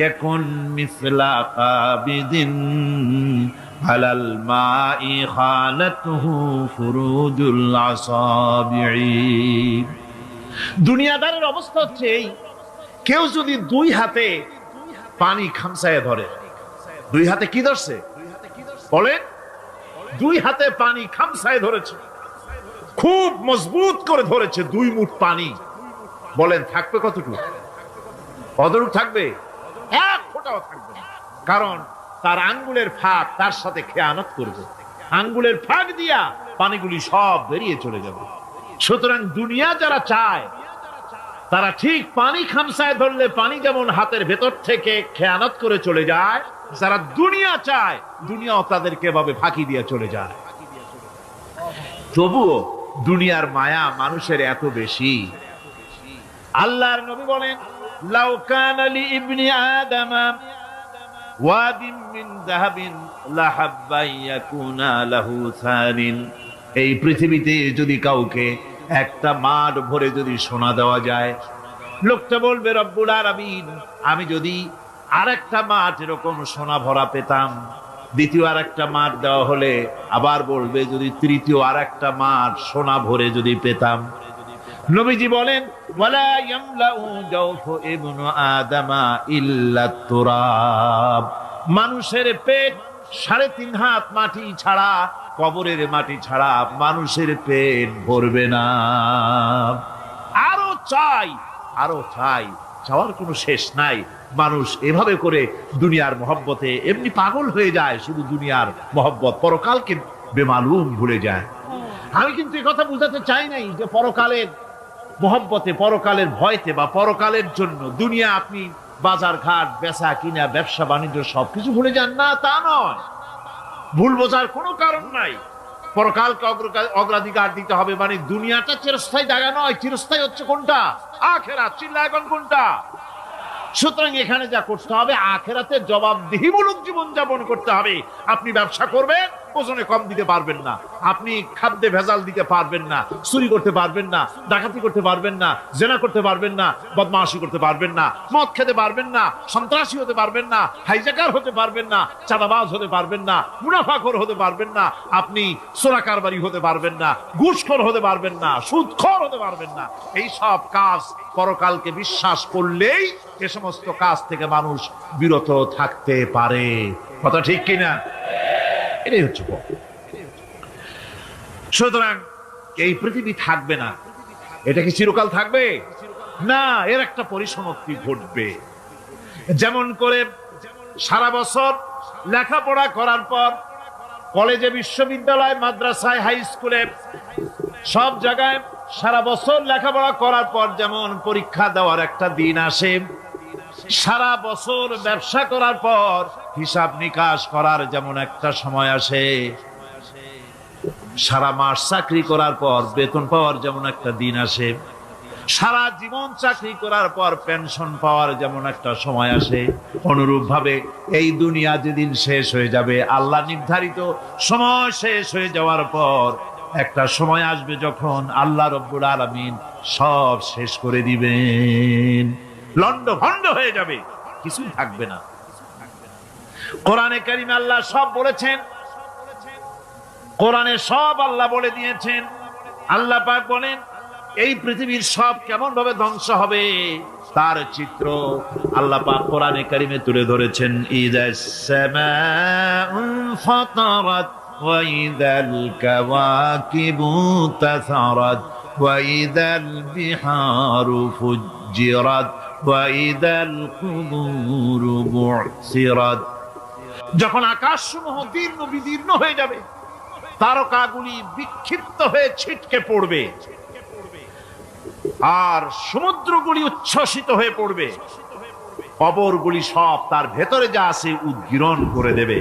يَكُنْ مِثْلَ قَابِضٍ عَلَى الْمَاءِ خَالَتْهُ فُرُوجُ الْأَصَابِعِ। দুনিয়াদারের অবস্থা হচ্ছে এই, কেউ যদি দুই হাতে পানি খামসায় ধরে, দুই হাতে কি ধরছে বলেন? দুই হাতে পানি খামসায় ধরেছে, খুব মজবুত করে ধরেছে, 2 মুঠ পানি। বলেন থাকবে কতটুকু? কতটুকু থাকবে? 1 ফোঁটাও থাকবে না। কারণ তার আঙ্গুলের ফাঁক তার সাথে খেয়ানত করবে, আঙ্গুলের ফাঁক দিয়া পানিগুলি সব বেরিয়ে চলে যাবে। সুতরাং দুনিয়া যারা চায় তারা ঠিক পানি খামসায় ধরলে পানি যেমন হাতের ভেতর থেকে খেয়ানত করে চলে যায়, যারা দুনিয়া চায় দুনিয়াও তাদেরকে এভাবে ফাঁকি দিয়ে চলে যায়। তবুও দুনিয়ার মায়া মানুষের এত বেশি। আল্লাহর নবী বলেন, লাউ কানা লি ইবনি আদামা ওয়াদিন মিন যাহাবিন লাহাব্বা ইয়াকুনা লাহু সানিন। এই পৃথিবীতে যদি কাউকে একটা মাঠ ভরে যদি সোনা দেওয়া যায়, লোকটা বলবে রব্বুল আলামিন, আমি যদি আরেকটা মাঠ এরকম সোনা ভরা পেতাম। দ্বিতীয় আরেকটা মাঠ দেওয়া হলে আবার বলবে যদি তৃতীয় আরেকটা মাঠ সোনা ভরে যদি পেতাম। নবীজি বলেন, ওয়ালা ইয়ামলাউ জাওফু ইবনু আদামা ইল্লা তুরাব। মানুষের পেট 3.5 হাত মাটি ছাড়া, কবরের মাটি ছাড়া মানুষের পেট ভরবে না। আরো চাই, আরো চাই, চাওয়ার কোনো শেষ নাই। মানুষ এভাবে করে দুনিয়ার মহব্বতে এমনি পাগল হয়ে যায়, শুধু দুনিয়ার মহব্বত, পরকালকে বেমালুম ভুলে যায়। আমি কিন্তু এই কথা বুঝাতে চাই নাই যে পরকালের মহব্বতে, পরকালের ভয়তে বা পরকালের জন্য দুনিয়া আপনি বাজার ঘাট, বেচা কিনা, ব্যবসা বাণিজ্য সবকিছু ভুলে যান না, তা নয়। ভুল বোঝার কোনো কারণ নাই। পরকালকে অগ্রাধিকার দিতে হবে, মানে দুনিয়াটা চিরস্থায়ী জায়গা নয়। চিরস্থায়ী হচ্ছে কোনটা? আখিরাত। চিল্লা এখন কোনটা? সুতরাং এখানে যা করতে হবে, আখিরাতের জবাবদিহিমূলক জীবন যাপন করতে হবে। আপনি ব্যবসা করবেন, ওজনে কম দিতে পারবেন না, আপনি খাদ্যে ভেজাল দিতে পারবেন না, চুরি করতে পারবেন না, ডাকাতি করতে পারবেন না, জেনা করতে পারবেন না, বদমাশি করতে পারবেন না, মদ খেতে পারবেন না, সন্ত্রাসী হতে পারবেন না, হাইজ্যাকার হতে পারবেন না, চাঁদাবাজ হতে পারবেন না, মুনাফাখোর হতে পারবেন না, আপনি চোরা কারবারি হতে পারবেন না, ঘুষখোর হতে পারবেন না, সুদখোর হতে পারবেন না। এই সব কাজ পরকালকে বিশ্বাস করলেই এ সমস্ত কাজ থেকে মানুষ বিরত থাকতে পারে। কথা ঠিক কিনা? এটাই হচ্ছে পথ। সুতরাং এই পৃথিবী থাকবে না, এটা কি চিরকাল থাকবে না, এর একটা পরিসমাপ্তি ঘটবে। যেমন করে সারা বছর লেখাপড়া করার পর কলেজে, বিশ্ববিদ্যালয়, মাদ্রাসায়, হাই স্কুলে, সব জায়গায় সারা বছর লেখাপড়া করার পর যেমন পরীক্ষা দেওয়ার একটা দিন আসে, সারা বছর ব্যবসা করার পর হিসাব নিকাশ করার যেমন একটা সময় আসে, সারা মাস চাকরি করার পর বেতন পাওয়ার যেমন একটা দিন আসে, সারা জীবন চাকরি করার পর পেনশন পাওয়ার যেমন একটা সময় আসে, অনুরূপ ভাবে এই দুনিয়া যেদিন শেষ হয়ে যাবে, আল্লাহ নির্ধারিত সময় শেষ হয়ে যাওয়ার পর একটা সময় আসবে যখন আল্লাহ রব্বুল আলামিন সব শেষ করে দিবেন, লন্ড ভন্ড হয়ে যাবে, কিছু থাকবে না। কোরআনে কারিমে আল্লাহ সব বলেছেন, কোরআনে সব আল্লাহ বলে দিয়েছেন। আল্লাহ পাক বলেন এই পৃথিবীর সব কেমন ভাবে ধ্বংস হবে তার চিত্র আল্লাহ পাক কোরআনে কারিমে তুলে ধরেছেন। ইযাস সামাউ ফাতারাত ওয়া ইযাল কাওয়াকিবু তাসারাত ওয়া ইযাল বিহারু ফুজ্জিরাত ওয়া ইযাল কুবুরু বু'সিরাত। যখন আকাশসমূহ দীর্ণ বিদীর্ণ হয়ে যাবে, তারকাগুলি বিক্ষিপ্ত হয়ে ছিটকে পড়বে, আর সমুদ্রগুলি উচ্ছ্বসিত হয়ে পড়বে, কবরগুলি সব তার ভেতরে যা আছে উদ্গীরণ করে দেবে,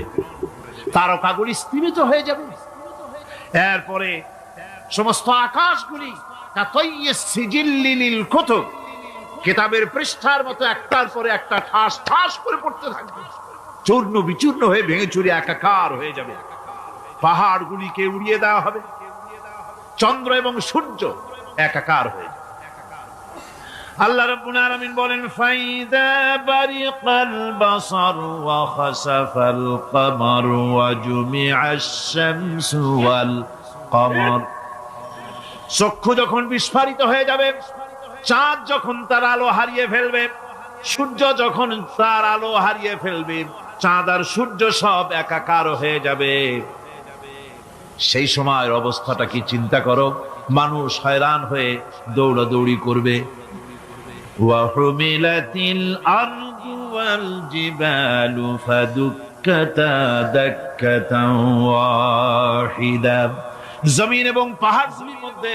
তারকাগুলি স্থিমিত হয়ে যাবে। এরপরে সমস্ত আকাশগুলি কাতাইয়িস সিজিল্লিল কুতুব, কিতাবের পৃষ্ঠার মতো একটার পরে একটা ঠাস ঠাস করে পড়তে থাকবে, চূর্ণ বিচূর্ণ হয়ে ভেঙে চুরে একাকার হয়ে যাবে। পাহাড়গুলিকে উড়িয়ে দেওয়া হবে, চন্দ্র এবং সূর্য একাকার হয়ে যাবে। আল্লাহ রাব্বুল আলামিন বলেন ফাইদা বারিকাল বাসার ওয়া খাসাফাল কমার ওয়া জুমিআশ শামসু ওয়াল কমর। চক্ষু যখন বিস্ফারিত হয়ে যাবে, চাঁদ যখন তার আলো হারিয়ে ফেলবে, সূর্য যখন তার আলো হারিয়ে ফেলবে, চাঁদ আর সূর্য সব একাকার হয়ে যাবে, সেই সময়ের অবস্থাটা কি চিন্তা করো। মানুষ হয়রান হয়ে দৌড়াদৌড়ি করবে। ওয়াহুমিলাতিল আরদু ওয়াল জিবালু ফাদুক্কাতা দাক্কাতান ওয়াহিদা। জমিন এবং পাহাড়গুলির মধ্যে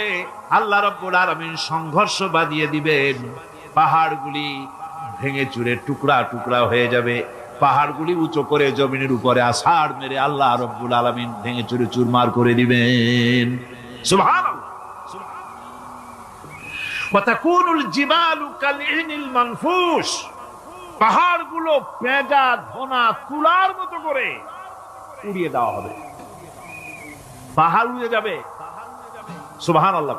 আল্লাহ রাব্বুল আলামিন সংঘর্ষ বাঁধিয়ে দিবেন, পাহাড়গুলি ভেঙে চুরে টুকরা টুকরা হয়ে যাবে, পাহাড়গুলি উঁচু করে জমিনের উপরে আছাড় মেরে আল্লাহ রাব্বুল আলামিন ভেঙে চুরে চুরমার করে দিবেন। সুবহানাল্লাহ। ওয়া তাকুনুল জিবালু কালইনিল মানফুস, পাহাড়গুলো পেঁজা ধোনা তুলার মতো করে উড়িয়ে দেওয়া হবে, পাহাড় উড়ে যাবে। সুবহানাল্লাহ।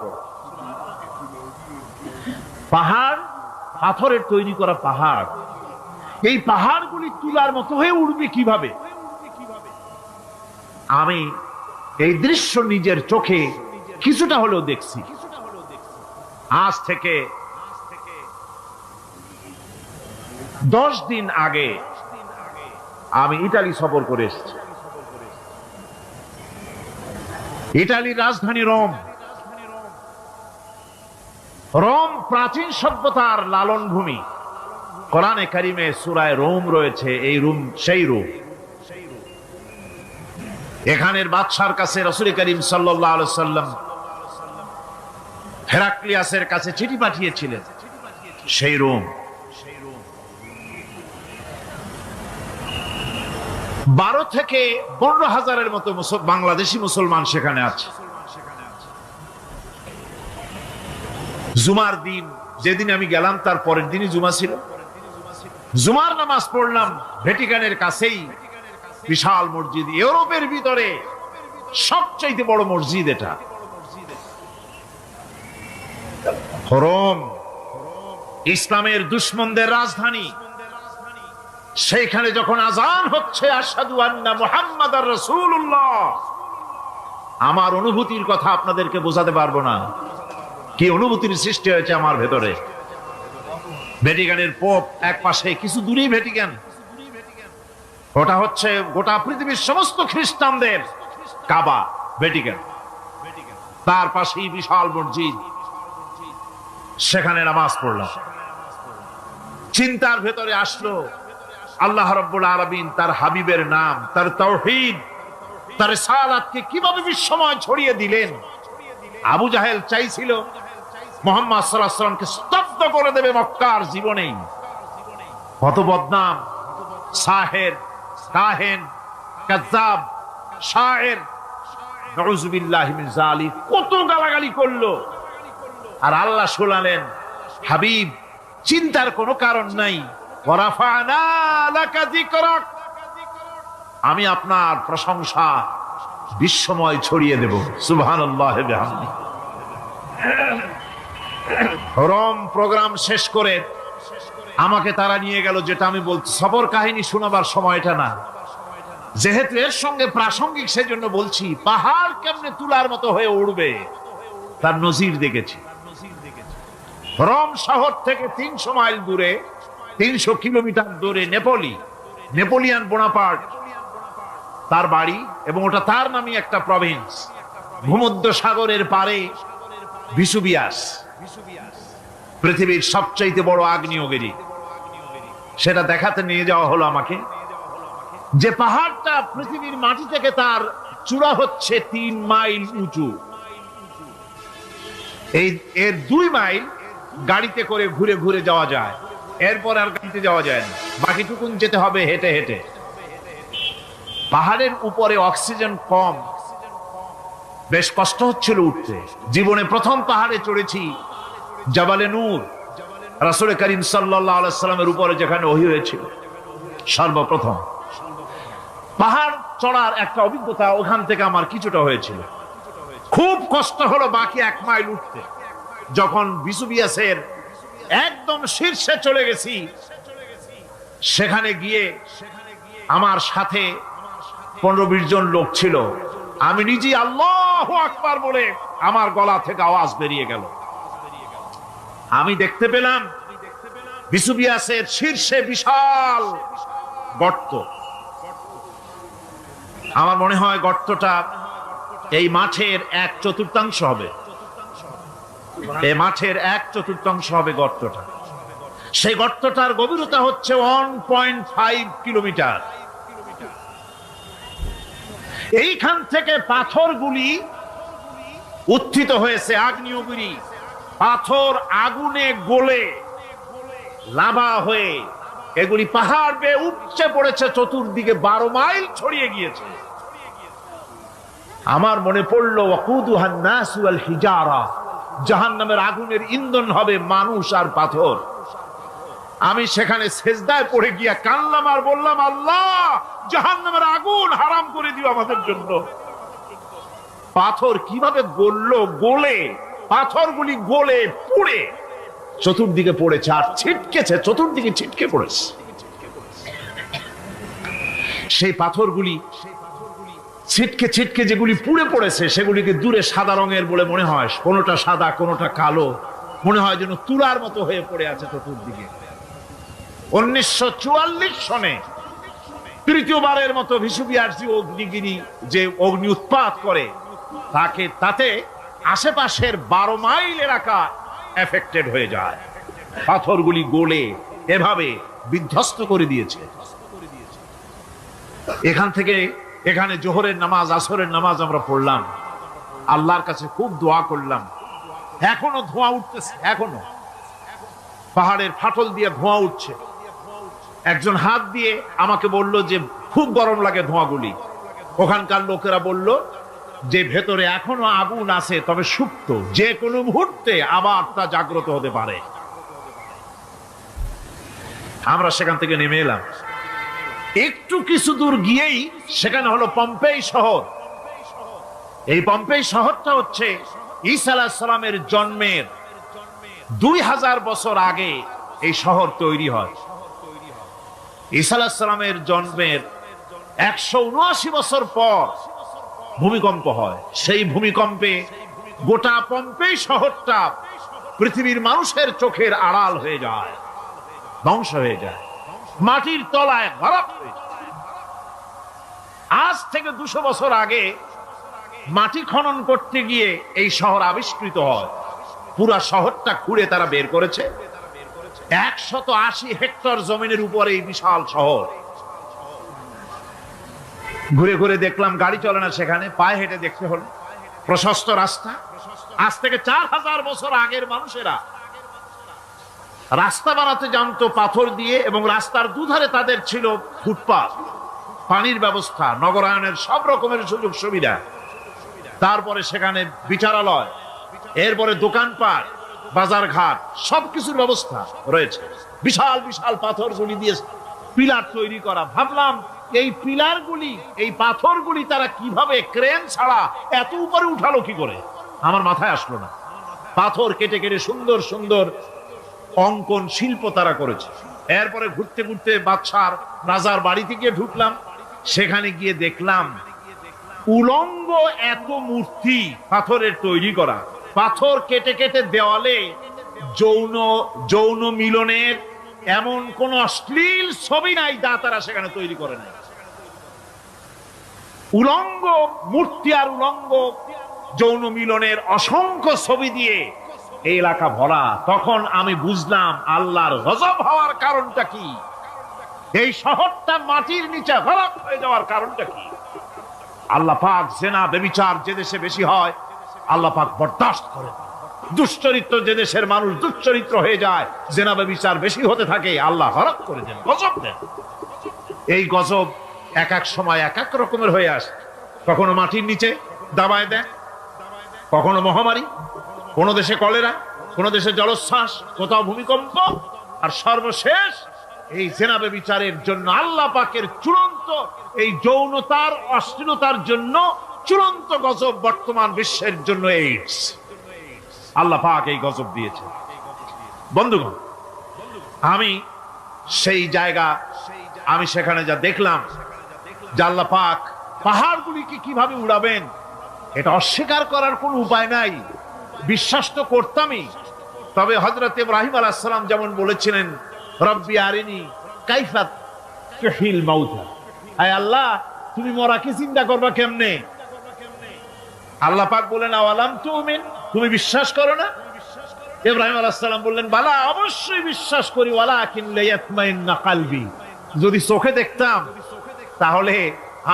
পাহাড় পাথরের তৈরি করা পাহাড়, এই পাহাড়গুলি তুলার মতো হয়ে উড়বে কিভাবে? আমি এই দৃশ্য নিজের চোখে কিছুটা হলেও দেখছি। আজ থেকে 10 দিন আগে আমি ইতালি সফর করে এসেছি। ইতালির রাজধানী রোম। রোম প্রাচীন সভ্যতার লালন ভূমি। কোরআনে কারিমে সূরায়ে রোম রয়েছে, এই রোম সেই রোম। এখানের বাদশার কাছে রাসূল করিম সাল্লাল্লাহু আলাইহি ওয়াসাল্লাম হেরাক্লিয়াসের কাছে চিঠি পাঠিয়েছিলেন, সেই রোম। 12 থেকে 15 হাজারের মতো বাংলাদেশি মুসলমান সেখানে আছে। জুমার দিন, যেদিন আমি গেলাম তার পরের দিনই জুমা ছিল। জুমার নামাজ পড়লাম ভ্যাটিকানের কাছেই, বিশাল মসজিদ, ইউরোপের ভিতরে সবচাইতে বড় মসজিদ এটা। রোম ইসলামের দুশমনদের রাজধানী। সেইখানে যখন আজান হচ্ছে আশহাদু আন্না মুহাম্মাদার রাসূলুল্লাহ, আমার অনুভূতির কথা আপনাদেরকে বোঝাতে পারবো না, কি অনুভূতির সৃষ্টি হয়েছে আমার ভেতরে। ভ্যাটিকানের পোপ এক পাশে, কিছু দূরেই ভ্যাটিকান, ওটা হচ্ছে গোটা পৃথিবীর সমস্ত খ্রিস্টানদের কাবা ভ্যাটিকান। তার পাশেই বিশাল মসজিদ, সেখানে নামাজ পড়লাম। চিন্তার ভেতরে আসলো আল্লাহ রাব্বুল আলামিন তার হাবিবের নাম, তার তাওহীদ, তার রিসালাতকে কিভাবে বিশ্বময় ছড়িয়ে দিলেন। আবু জাহেল চাইছিল মুহাম্মদ সাল্লাল্লাহু আলাইহি ওয়াসাল্লামকে স্তব্ধ করে দেবে মক্কার জীবনেই। কত বদনাম, সাহের, কাহেন, কাযযাব, শায়ের, নাউযুবিল্লাহি মিন যালিক, কত গালাগালি করলো। আর আল্লাহ শোনালেন, হাবিব চিন্তার কোনো কারণ নাই, ওয়ারাফা'না লাকা যিকরাক, আমি আপনার প্রশংসা বিশ্বময় ছড়িয়ে দেব। সুবহানাল্লাহি ওয়া বিহামদিহি। রোম প্রোগ্রাম শেষ করে আমাকে তারা নিয়ে গেল, যেটা আমি বলছি সফর কাহিনী শোনাবার সময়টা না, যেহেতু এর সঙ্গে প্রাসঙ্গিক সেজন্য বলছি। পাহাড় কেমনে তুলার মতো হয়ে উড়বে তার নজির দেখেছি। রোম শহর থেকে 300 মাইল দূরে, 300 কিলোমিটার দূরে নেপোলিয়ান বোনাপার্ট তার বাড়ি, এবং ওটা তার নামে একটা প্রভিন্স। ভূমধ্য সাগরের পারে ভিসুভিয়াস, পৃথিবীর সবচাইতে বড় আগ্নেয়গিরি, সেটা দেখাতে নিয়ে যাওয়া হলো আমাকে। যে পাহাড়টা পৃথিবীর মাটি থেকে তার চূড়া হচ্ছে 3 মাইল উঁচু, এর 2 মাইল গাড়িতে করে ঘুরে ঘুরে যাওয়া যায়, এরপর আর গাড়িতে যাওয়া যায় না, বাকিটুকুন যেতে হবে হেঁটে হেঁটে। পাহাড়ের উপরে অক্সিজেন কম, বেশ কষ্ট হচ্ছিল উঠতে। জীবনে প্রথম পাহাড়ে চড়েছি, জাবালে নূর, রাসূল করিম সাল্লাল্লাহু আলাইহি ওয়াসাল্লামের উপরে যেখানে ওহী হয়েছিল সর্বপ্রথম। পাহাড় চড়ার একটা অভিজ্ঞতা ওখান থেকে আমার কিছুটা হয়েছিল। খুব কষ্ট হলো বাকি 1 মাইল উঠতে। যখন ভিসুভিয়াসের একদম শীর্ষে চলে গেছি, সেখানে গিয়ে আমার সাথে 15-20 জন লোক ছিল। আমি নিজে আল্লাহু আকবার বলে আমার গলা থেকে আওয়াজ বেরিয়ে গেল। আমি দেখতে পেলাম ভিসুভিয়াসের শীর্ষে বিশাল গর্ত। আমার মনে হয় গর্তটা এই মাঠের 1/4 হবে। এই মাঠের 1/4 হবে গর্তটা। সেই গর্তটার গভীরতা হচ্ছে 1.5 কিলোমিটার। এইখান থেকে পাথরগুলি উত্থিত হয়েছে, আগ্নেয়গিরি পাথর আগুনে গলে লাভা হয়ে এগুলি পাহাড় বেয়ে উপচে পড়েছে, চতুর্দিকে 12 মাইল ছড়িয়ে গিয়েছে। আমার মনে পড়লো ওয়াকুদুহান নাস ওয়াল হিজারা, জাহান্নামের আগুনের ইন্ধন হবে মানুষ আর পাথর। আমি সেখানে সেজদায় পড়ে গিয়া কানলাম আর বললাম, আল্লাহ জাহান্নামের আগুন হারাম করে দিও আমাদের জন্য। পাথর কিভাবে গললো, গলে পাথরগুলি গলে পুড়ে চতুর্দিকে পড়েছে আর ছিটকেছে, চতুর্দিকে ছিটকে পড়েছে। সেই পাথরগুলি ছিটকে ছিটকে যেগুলি পুড়ে পড়েছে, সেগুলিকে দূরে সাদা রঙের বলে মনে হয়, কোনোটা সাদা কোনোটা কালো, মনে হয় যেন তুলার মতো হয়ে পড়ে আছে চতুর্দিকে। 1944 সনে তৃতীয়বারের মতো ভিসুভিয়াস অগ্নিগিরি যে অগ্নি উৎপাত করে, তাতে আশেপাশের 12 মাইল এলাকা এফেক্টেড হয়ে যায়। পাথরগুলি গলে এভাবে বিধ্বস্ত করে দিয়েছে। এখান থেকে এখানে জোহরের নামাজ, আসরের নামাজ আমরা পড়লাম, আল্লাহর কাছে খুব দোয়া করলাম। এখনো ধোঁয়া উঠতেছে, এখনো পাহাড়ের ফাটল দিয়ে ধোঁয়া উঠছে। একজন হাত দিয়ে আমাকে বলল যে খুব গরম লাগে ধোঁয়াগুলি। ওখানকার লোকেরা বলল যে ভেতরে এখনো আগুন আছে, তবে সুপ্ত, যে কোনো মুহূর্তে আবার তা জাগ্রত হতে পারে। আমরা সেখান থেকে নেমে এলাম। একটু কিছু দূর গিয়েই সেখানে হলো পম্পেই শহর। এই পম্পেই শহরটা হচ্ছে ঈসা আলাইহিস সালামের জন্মের 2000 বছর আগে এই শহর তৈরি হয়। ঈসা আলাইহিস সালামের জন্মের 179 বছর পর ভূমিকম্প হয়। সেই ভূমিকম্পে গোটা পম্পেই শহরটা পৃথিবীর মানুষের চোখের আড়াল হয়ে যায়, ধ্বংস হয়ে যায়, মাটির তলায় গরক হয়ে যায়। আজ থেকে 200 বছর আগে মাটি খনন করতে গিয়ে এই শহর আবিষ্কৃত হয়। পুরা শহরটা খুঁড়ে তারা বের করেছে 180 হেক্টর জমিনের উপরে এই বিশাল শহর। ঘুরে ঘুরে দেখলাম, গাড়ি চলে না সেখানে, পায়ে হেঁটে দেখতে হলো। প্রশস্ত রাস্তা। আজ থেকে 4000 বছর আগের মানুষেরা রাস্তা বানাতে জানতো পাথর দিয়ে, এবং রাস্তার দুধারে তাদের ছিল ফুটপাথ, পানির ব্যবস্থা, নগরায়নের সব রকমের সুযোগ সুবিধা। তারপরে সেখানে বিচারালয়, এরপরে দোকানপাট, বাজার ঘাট, সবকিছুর ব্যবস্থা রয়েছে। বিশাল বিশাল পাথর গুলি দিয়ে পিলার তৈরি করা। ভাবলাম এই পিলারগুলি, এই পাথরগুলি তারা কিভাবে ক্রেন ছাড়া এত উপরে উঠালো কি করে, আমার মাথায় আসলো না। পাথর কেটে কেটে সুন্দর সুন্দর অঙ্কন শিল্প তারা করেছে। এরপরে ঘুরতে ঘুরতে বাদশার রাজার বাড়িতে গিয়ে ঢুকলাম। সেখানে গিয়ে দেখলাম উলঙ্গ এত মূর্তি পাথরের তৈরি করা। পাথর কেটে কেটে দেওয়ালে যৌন মিলনের এমন কোন অশ্লীল ছবি নাই যা তারা সেখানে তৈরি করে নাই। উলঙ্গ মূর্তি আর উলঙ্গ যৌন মিলনের অসংখ্য ছবি দিয়ে এই এলাকা ভরা। তখন আমি বুঝলাম আল্লাহর গজব হওয়ার কারণটা কি, এই শহরটা মাটির নিচে গরক হয়ে যাওয়ার কারণটা কি। আল্লাহ পাক জেনা ব্যভিচার যে দেশে বেশি হয় আল্লাহ পাক বরদাস্ত করে। দুশ্চরিত্র যে দেশের মানুষ দুশ্চরিত্র হয়ে যায়, জেনা ব্যভিচার বেশি হতে থাকে, আল্লাহ গজব করে দেন, গজব দেন। এই গজব এক এক সময় এক এক রকমের হয়ে আসে। কখনো মাটির নিচে দাবায় দেয়, কখনো মহামারী, কোন দেশে কলেরা, কোন দেশে জলোচ্ছ্বাস, কোথাও ভূমিকম্প, আর সর্বশেষ এই জেনা ব্যভিচারের জন্য আল্লাহ পাকের চূড়ান্ত এই যৌনতার অশ্লীলতার জন্য চূড়ান্ত গজব বর্তমান বিশ্বের জন্য এইডস। আল্লাহ পাক এই গজব দিয়েছে। বন্ধুগণ, আমি সেই জায়গা, আমি সেখানে যা দেখলাম যে আল্লাহ পাক পাহাড়গুলিকে কিভাবে উড়াবেন, এটা অস্বীকার করার কোনো উপায় নাই। বিশ্বাস তো করতামই। তবে হযরত ইব্রাহিম আলাইহিস সালাম যেমন বলেছিলেন, রব্বি আরিনি কাইফা তুহিল মাউতা, আয় আল্লাহ তুমি মরাকে চিন্তা করবা কেমনে। আল্লাহ পাক বলেন, আওয়ালাম তুমিন, তুমি বিশ্বাস করো না? ইব্রাহিম আলাইহিস সালাম বললেন, বালা, অবশ্যই বিশ্বাস করি, ওয়ালাকিন লিয়াতমাইন্না কলবি, যদি চোখে দেখতাম তাহলে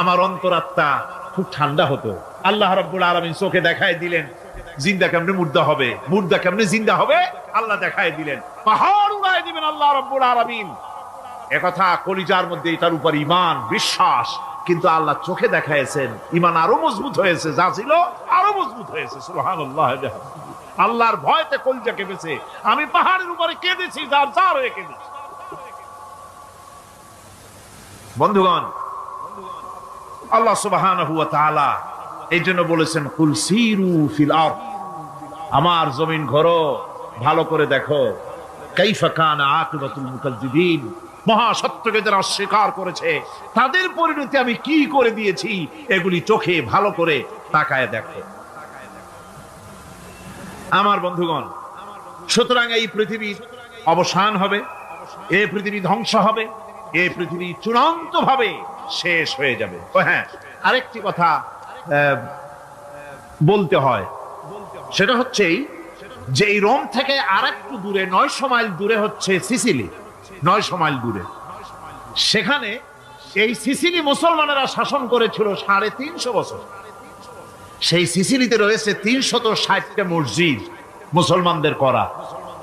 আমার অন্তরাত্মা খুব ঠান্ডা হতো। আল্লাহ রাব্বুল আলামিন চোখে দেখায় দিলেন জিন্দা কেমনে মুর্দা হবে, মুর্দা কেমনে জিন্দা হবে, আল্লাহ দেখায় দিলেন। পাহাড় উড়ায় দিবেন আল্লাহ রাব্বুল আলামিন। একথা কলিজার মধ্যে এটার উপর ঈমান বিশ্বাস, কিন্তু আল্লাহ চোখে দেখাইছেন, ঈমান আরো মজবুত হয়েছে, যা ছিল আরো মজবুত হয়েছে। সুবহানাল্লাহ। আল্লাহর ভয়তে কলিজা কেঁপেছে। আমি পাহাড়ের উপরে কেঁদেছি, যার যার হয়ে কেঁদেছি। বন্ধুগণ, আল্লাহ সুবহানাহু ওয়া তাআলা এই জন্য বলেছেন, কুল সিরু ফিল আরদ, আমার জমিন ঘোরো, ভালো করে দেখো, কাইফা কানা আকিবাতুল মুকাজ্জিবিন, মহা সত্যকে যারা অস্বীকার করেছে তাদের পরিণতি আমি কি করে দিয়েছি, এগুলি চোখে ভালো করে তাকায় দেখো। আমার বন্ধুগণ, সুতরাং এই পৃথিবীর অবসান হবে, এই পৃথিবী ধ্বংস হবে, এই পৃথিবী চূড়ান্ত ভাবে শেষ হয়ে যাবে। ও হ্যাঁ, আরেকটি কথা বলতে হয়, সেটা হচ্ছে যে এই রোম থেকে আরেকটু দূরে 900 মাইল দূরে হচ্ছে সিসিলি। 900 মাইল দূরে, সেখানে এই সিসিলি মুসলমানেরা শাসন করেছিল 350 বছর। সেই সিসিলিতে রয়েছে 360টা মসজিদ মুসলমানদের করা।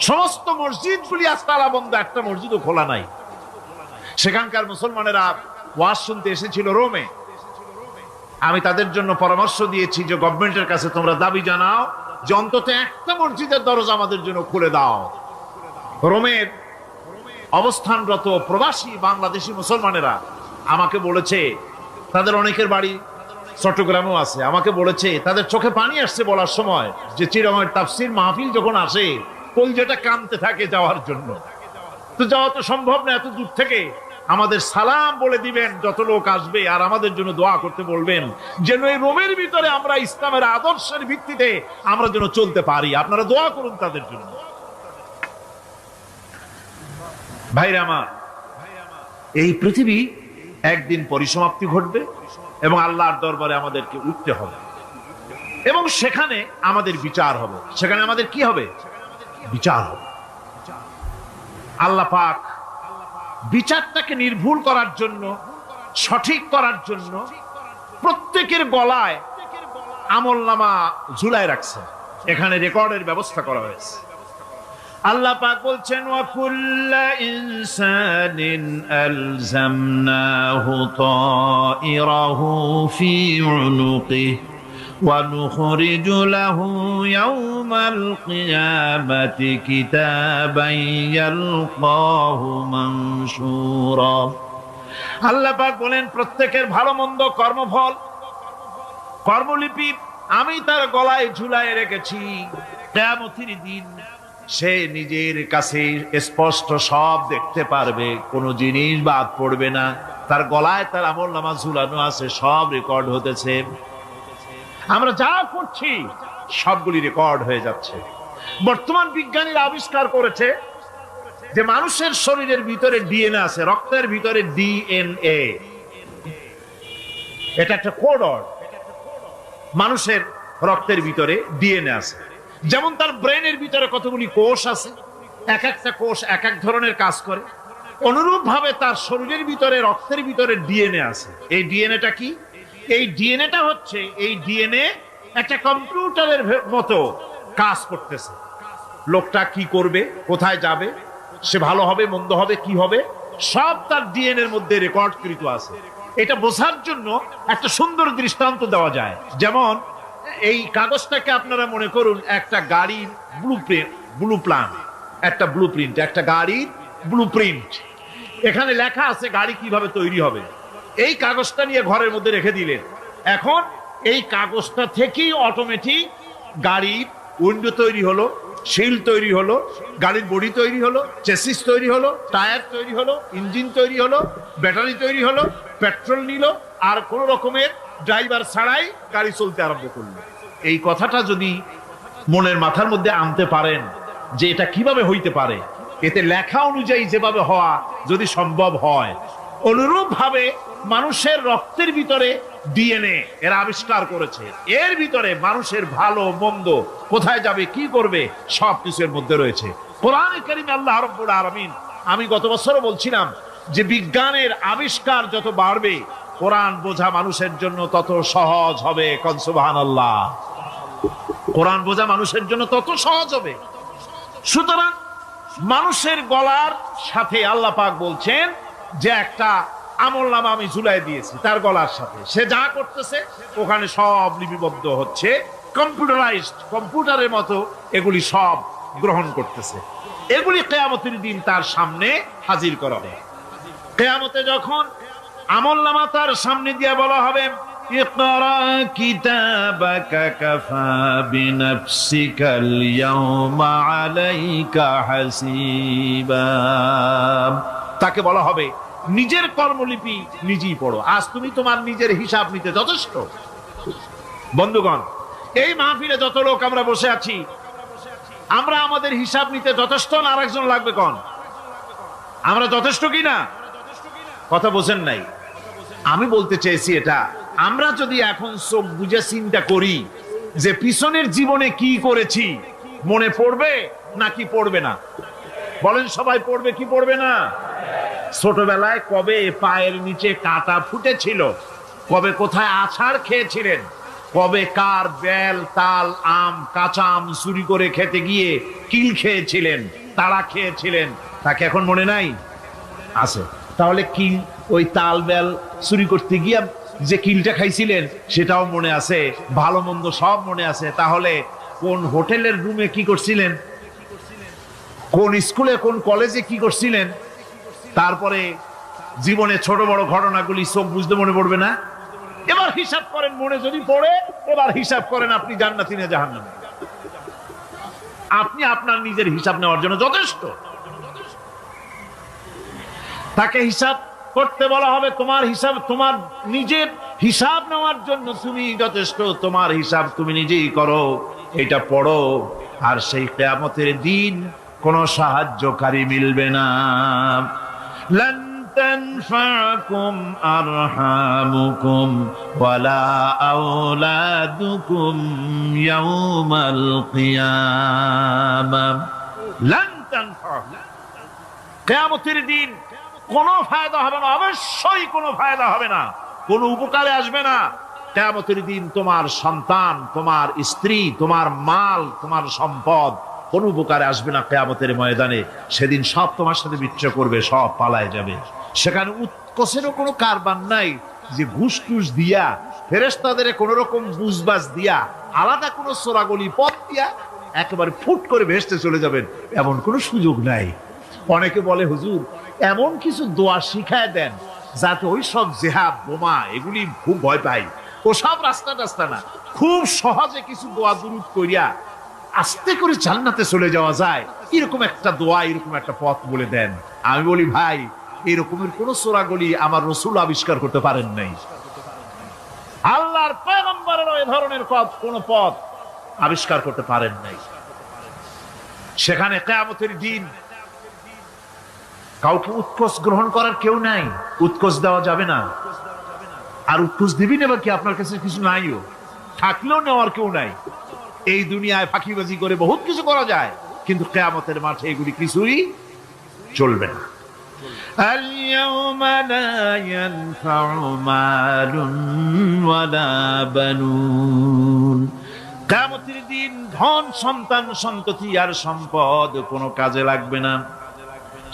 সমস্ত মসজিদগুলি আজ তালা বন্ধ, একটা মসজিদও খোলা নাই। সেখানকার মুসলমানেরা ওয়াজ শুনতে এসেছিল রোমে। আমি তাদের জন্য পরামর্শ দিয়েছি যে গভর্নমেন্টের কাছে তোমরা দাবি জানাও যে অন্তত একটা মসজিদের দরজা আমাদের জন্য খুলে দাও। রোমের অবস্থানরত প্রবাসী বাংলাদেশি মুসলমানেরা আমাকে বলেছে তাদের অনেকের বাড়ি চট্টগ্রামেও আছে, আমাকে বলেছে তাদের চোখে পানি আসছে বলার সময় যে চিরঙের তাফসীর মাহফিল যখন আসে কলজেটা কাঁদতে থাকে যাওয়ার জন্য। তো যাওয়া তো সম্ভব না এত দূর থেকে, আমাদের সালাম বলে দিবেন যত লোক আসবে, আর আমাদের জন্য দোয়া করতে বলবেন যেন এই রোমের ভিতরে আমরা ইসলামের আদর্শের ভিত্তিতে আমরা যেন চলতে পারি। আপনারা দোয়া করুন তাদের জন্য। ভাইরা আমার, এই পৃথিবী একদিন পরিসমাপ্তি ঘটবে এবং আল্লাহর দরবারে আমাদেরকে উঠতে হবে এবং সেখানে আমাদের বিচার হবে। সেখানে আমাদের কি হবে? বিচার হবে। আল্লাহ পাক বিচারটাকে নির্ভুল করার জন্য, সঠিক করার জন্য প্রত্যেকের গলায় আমলনামা ঝুলায় রাখছে, এখানে রেকর্ডের ব্যবস্থা করা হয়েছে। আল্লাহ পাক বলছেন ওয়া কুল্লা ইনসানিন আলজামনাহু তাইরাহু ফি উনুকিহি ওয়া নুখরিজু লাহু ইয়াওমাল কিয়ামাতি কিতাবান ইয়ালকাহু মানশুরা। আল্লাহ পাক বলেন প্রত্যেকের ভালো মন্দ কর্মফল, কর্মলিপি আমি তার গলায় ঝুলায় রেখেছি। কিয়ামতের দিন সে নিজের কাছে স্পষ্ট সব দেখতে পারবে, কোনো জিনিস বাদ পড়বে না। তার গলায় তার আমলনামা ঝুলানো আছে, সব রেকর্ড হতেছে। আমরা যা করছি সবগুলি রেকর্ড হয়ে যাচ্ছে। বর্তমান বিজ্ঞানীরা আবিষ্কার করেছে যে মানুষের শরীরের ভিতরে ডিএনএ আছে, রক্তের ভিতরে ডিএনএ, এটা একটা কোড। মানুষের রক্তের ভিতরে ডিএনএ আছে। যেমন তার ব্রেনের ভিতরে কতগুলি কোষ আছে, এক একটা কোষ এক এক ধরনের কাজ করে, অনুরূপ ভাবে তার শরীরের ভিতরে রক্তের ভিতরে ডিএনএ আছে। এই ডিএনএটা কি? এই ডিএনএটা হচ্ছে, এই ডিএনএ একটা কম্পিউটারের মতো কাজ করতেছে। লোকটা কি করবে, কোথায় যাবে, সে ভালো হবে মন্দ হবে কি হবে, সব তার ডিএনএর মধ্যে রেকর্ডকৃত আছে। এটা বোঝার জন্য একটা সুন্দর দৃষ্টান্ত দেওয়া যায়। যেমন এই কাগজটাকে আপনারা মনে করুন একটা গাড়ির একটা ব্লুপ্রিন্ট, একটা গাড়ির ব্লুপ্রিন্ট। এখানে লেখা আছে গাড়ি কিভাবে তৈরি হবে। এই কাগজটা নিয়ে ঘরের মধ্যে রেখে দিলেন, এখন এই কাগজটা থেকেই অটোমেটিক গাড়ির উইন্ডো তৈরি হলো, শিল তৈরি হলো, গাড়ির বডি তৈরি হলো, চেসিস তৈরি হলো, টায়ার তৈরি হলো, ইঞ্জিন তৈরি হলো, ব্যাটারি তৈরি হলো, পেট্রোল নিল, আর কোন রকমের ড্রাইভার ছাড়াই গাড়ি চলতে আরম্ভ করলো। এই কথাটা যদি মনের মাথার মধ্যে আনতে পারেন যে এটা কিভাবে হইতে পারে, এতে লেখা অনুযায়ী যেভাবে হওয়া যদি সম্ভব হয়, অনুরূপ ভাবে মানুষের রক্তের ভিতরে ডিএনএ এরা আবিষ্কার করেছে। এর ভিতরে মানুষের ভালো মন্দ, কোথায় যাবে কি করবে, সবকিছু এর মধ্যে রয়েছে। কোরআনে কারীমে আল্লাহ রাব্বুল আলামিন, আমি গত বছরও বলছিলাম যে বিজ্ঞানের আবিষ্কার যত বাড়বে কোরআন বোঝা মানুষের জন্য তত সহজ হবে। কোন সুবহানাল্লাহ। কোরআন বোঝা মানুষের জন্য তত সহজ হবে। সুতরাং মানুষের গলার সাথে আল্লাহ পাক বলছেন যে একটা আমলনামা আমি ঝুলাই দিয়েছি তার গলার সাথে, সে যা করতেছে ওখানে সব লিপিবদ্ধ হচ্ছে, কম্পিউটারাইজড, কম্পিউটারের মতো এগুলি সব গ্রহণ করতেছে। এগুলি কিয়ামতের দিন তার সামনে হাজির করা হবে। কিয়ামতে যখন আমলনামা তার সামনে দিয়ে বলা হবে ইকরা কিতাবাকা কাফা বিনাফসিকাল ইয়াওমা আলাইকা হাসিবা, তাকে বলা হবে নিজের কর্মলিপি নিজেই পড়ো, আজ তুমি তোমার নিজের হিসাব নিতে যথেষ্ট। বন্ধুগণ, এই মাহফিলে যত লোক আমরা বসে আছি, আমরা আমাদের হিসাব নিতে যথেষ্ট না আরেকজন লাগবে? কোন আমরা যথেষ্ট কিনা? কথা বোঝেন নাই। আমি বলতে চেয়েছি এটা, আমরা যদি এখন চোখ বুঝে চিন্তা করি যে পিছনের জীবনে কি করেছি, মনে পড়বে নাকি পড়বে না? বলেন সবাই, পড়বে কি পড়বে না? ছোটবেলায় কবে পায়ের নিচে কাঁটা ফুটেছিল, কবে কোথায় আছাড় খেয়েছিলেন, কবে কার বেল তাল আম কাঁচা আম চুরি করে খেতে গিয়ে কিল খেয়েছিলেন, তাড়া খেয়েছিলেন, তাকে এখন মনে নাই? আছে। তাহলে কিল, ওই তাল বেল চুরি করতে গিয়ে যে কিলটা খাইছিলেন সেটাও মনে আছে, ভালো মন্দ সব মনে আছে। তাহলে কোন হোটেলের রুমে কি করছিলেন, কোন স্কুলে কোন কলেজে কি করছিলেন, তারপরে জীবনে ছোট বড় ঘটনাগুলি চোখ বুঝতে মনে পড়বে না? এবার হিসাব করেন, মনে যদি পড়ে এবার হিসাব করেন আপনি জান্নাতি না জাহান্নামী। আপনি আপনার নিজের হিসাব নেওয়ার জন্য যথেষ্ট। তাকে হিসাব করতে বলা হবে, তোমার হিসাব, তোমার নিজের হিসাব নেওয়ার জন্য তুমি যথেষ্ট, তোমার হিসাব তুমি নিজেই করো, এটা পড়ো। আর সেই কিয়ামতের দিন কোন সাহায্যকারী মিলবে না। লান তানফাকুম আরহামুকুম ওয়ালা আওলাদুকুম ইয়াউমাল কিয়ামা। লান তানফাকুম, কিয়ামতের দিন কোনো ফায়দা হবে না, অবশ্যই কোনো ফায়দা হবে না, কোনো উপকারে আসবে না। কিয়ামতের দিন তোমার সন্তান, তোমার স্ত্রী, তোমার মাল, তোমার সম্পদ কোনো উপকারে আসবে না কিয়ামতের ময়দানে। সেদিন সব তোমার সাথে বিচ্ছ করবে, সব পালায় যাবে। সেখানে উৎকোষেরও কোনো কারবার নাই যে ঘুষ টুস দিয়া, ফেরেশতাদের কোন রকম বুঝবাজ দিয়া, আলাদা কোনো চোরাগলি পথ দিয়া একেবারে ফুট করে ভেসতে চলে যাবেন, এমন কোনো সুযোগ নাই। অনেকে বলে হুজুর এমন কিছু দোয়া শিখায় দেন যাতে ওই সব জেহাদ বোমা এগুলি খুব ভয় পাই, ও সব রাস্তা টাস্তা না, খুব সহজে কিছু দোয়া দুরূদ করিয়া আস্তে করে জান্নাতে চলে যাওয়া যায়, এরকম একটা দোয়া, এরকম একটা পথ বলে দেন। আমি বলি ভাই, এরকমের কোন চোরাগলি আমার রাসূল আবিষ্কার করতে পারেন নাই। আল্লাহর পয়গম্বরের ওই ধরনের কোন পথ আবিষ্কার করতে পারেন নাই। সেখানে কিয়ামতের দিন কাউকে উৎকোষ গ্রহণ করার কেউ নাই, উৎকোষ দেওয়া যাবে না। আর উৎকোষ দিবি নেবার কি, আপনার কাছে কিছু নাইও, থাকলেও নেওয়ার কেউ নাই। এই দুনিয়ায় ফাঁকিবাজি করে বহুত কিছু করা যায়, কিন্তু কিয়ামতের মাঠে এগুলি কিছুই চলবে না। আল-ইয়াওমা লা ইয়ানফা'ু মালুন ওয়ালা বানুন। কিয়ামতের দিন ধন, সন্তান, সন্ততি আর সম্পদ কোনো কাজে লাগবে না।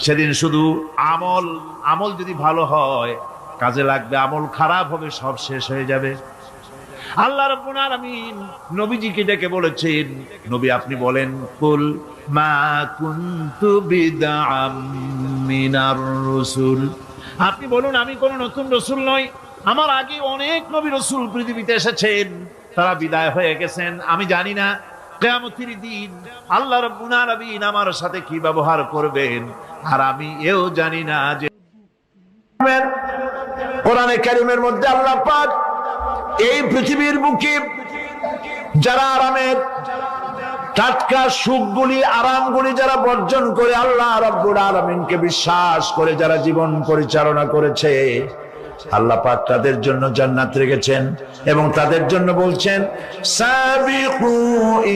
সেদিন শুধু আমল যদি ভালো হয় কাজে লাগবে, আমল খারাপ হবে সব শেষ হয়ে যাবে। আল্লাহ রাব্বুল আলামিন নবীজিকে ডেকে বলেছেন, নবী আপনি বলেন, কুল মা কুনতু বিদআম মিনার রাসূল, আপনি বলুন আমি কোন নতুন রাসূল নই, আমার আগে অনেক নবী রাসূল পৃথিবীতে এসেছেন, তারা বিদায় হয়ে গেছেন। আমি জানি না কিয়ামতের দিন আল্লাহ রাব্বুল আলামিন আমার সাথে কি ব্যবহার করবেন, আর আমি এও জানি না যে কোরআনে কারীমের মধ্যে আল্লাহ পাক এই পৃথিবীর বুকে যারা আরামের টাটকা সুখগুলি, আরামগুলি যারা বর্জন করে আল্লাহ রাব্বুল আলামিনকে বিশ্বাস করে যারা জীবন পরিচালনা করেছে, আল্লাহ পাক তাদের জন্য জান্নাত রেখেছেন এবং তাদের জন্য বলছেন, সাবিকু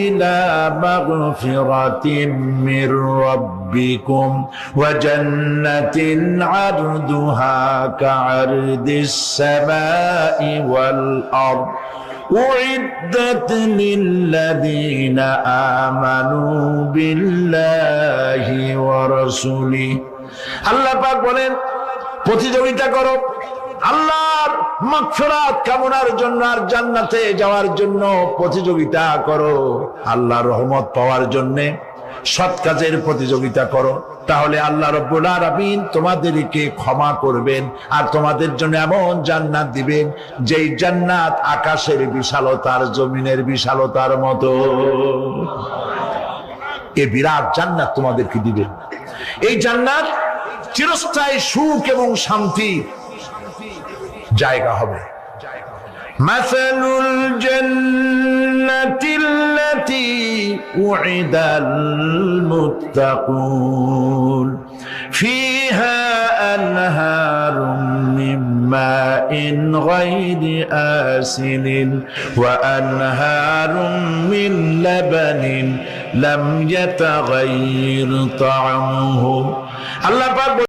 ইলা মাগফিরাতিম মির রাব্বিকুম ওয়া জান্নাতিন আরদুহা কাআরদিস সামাই ওয়াল আরদ উইদ্দাত লিল্লাযীনা আমানু বিল্লাহি ওয়া রাসূলিহি। আল্লাহ পাক বলেন, প্রতিযোগিতা করো আল্লাহর মাগফিরাত কামনার জন্য আর জান্নাতে যাওয়ার জন্য প্রতিযোগিতা করো, আল্লাহর রহমত পাওয়ার জন্য সৎ কাজের প্রতিযোগিতা করো, তাহলে আল্লাহ রাব্বুল আলামিন তোমাদেরকে ক্ষমা করবেন আর তোমাদের জন্য এমন জান্নাত দিবেন যেই জান্নাত আকাশের বিশালতার, জমিনের বিশালতার মতো। এই বিরাট জান্নাত তোমাদেরকে দিবেন। এই জান্নাত চিরস্থায়ী সুখ এবং শান্তি জায়গা হবে। মাসালুল জান্নাতিল্লাতী উইদাল মুত্তাকুন ফিহা আনহারুম মিন মাইন গায়রি আসিলিন ওয়া আনহারুম মিন লাবানিন লাম ইয়াতাগায়্যার তা'আমুহু। আল্লাহ পাক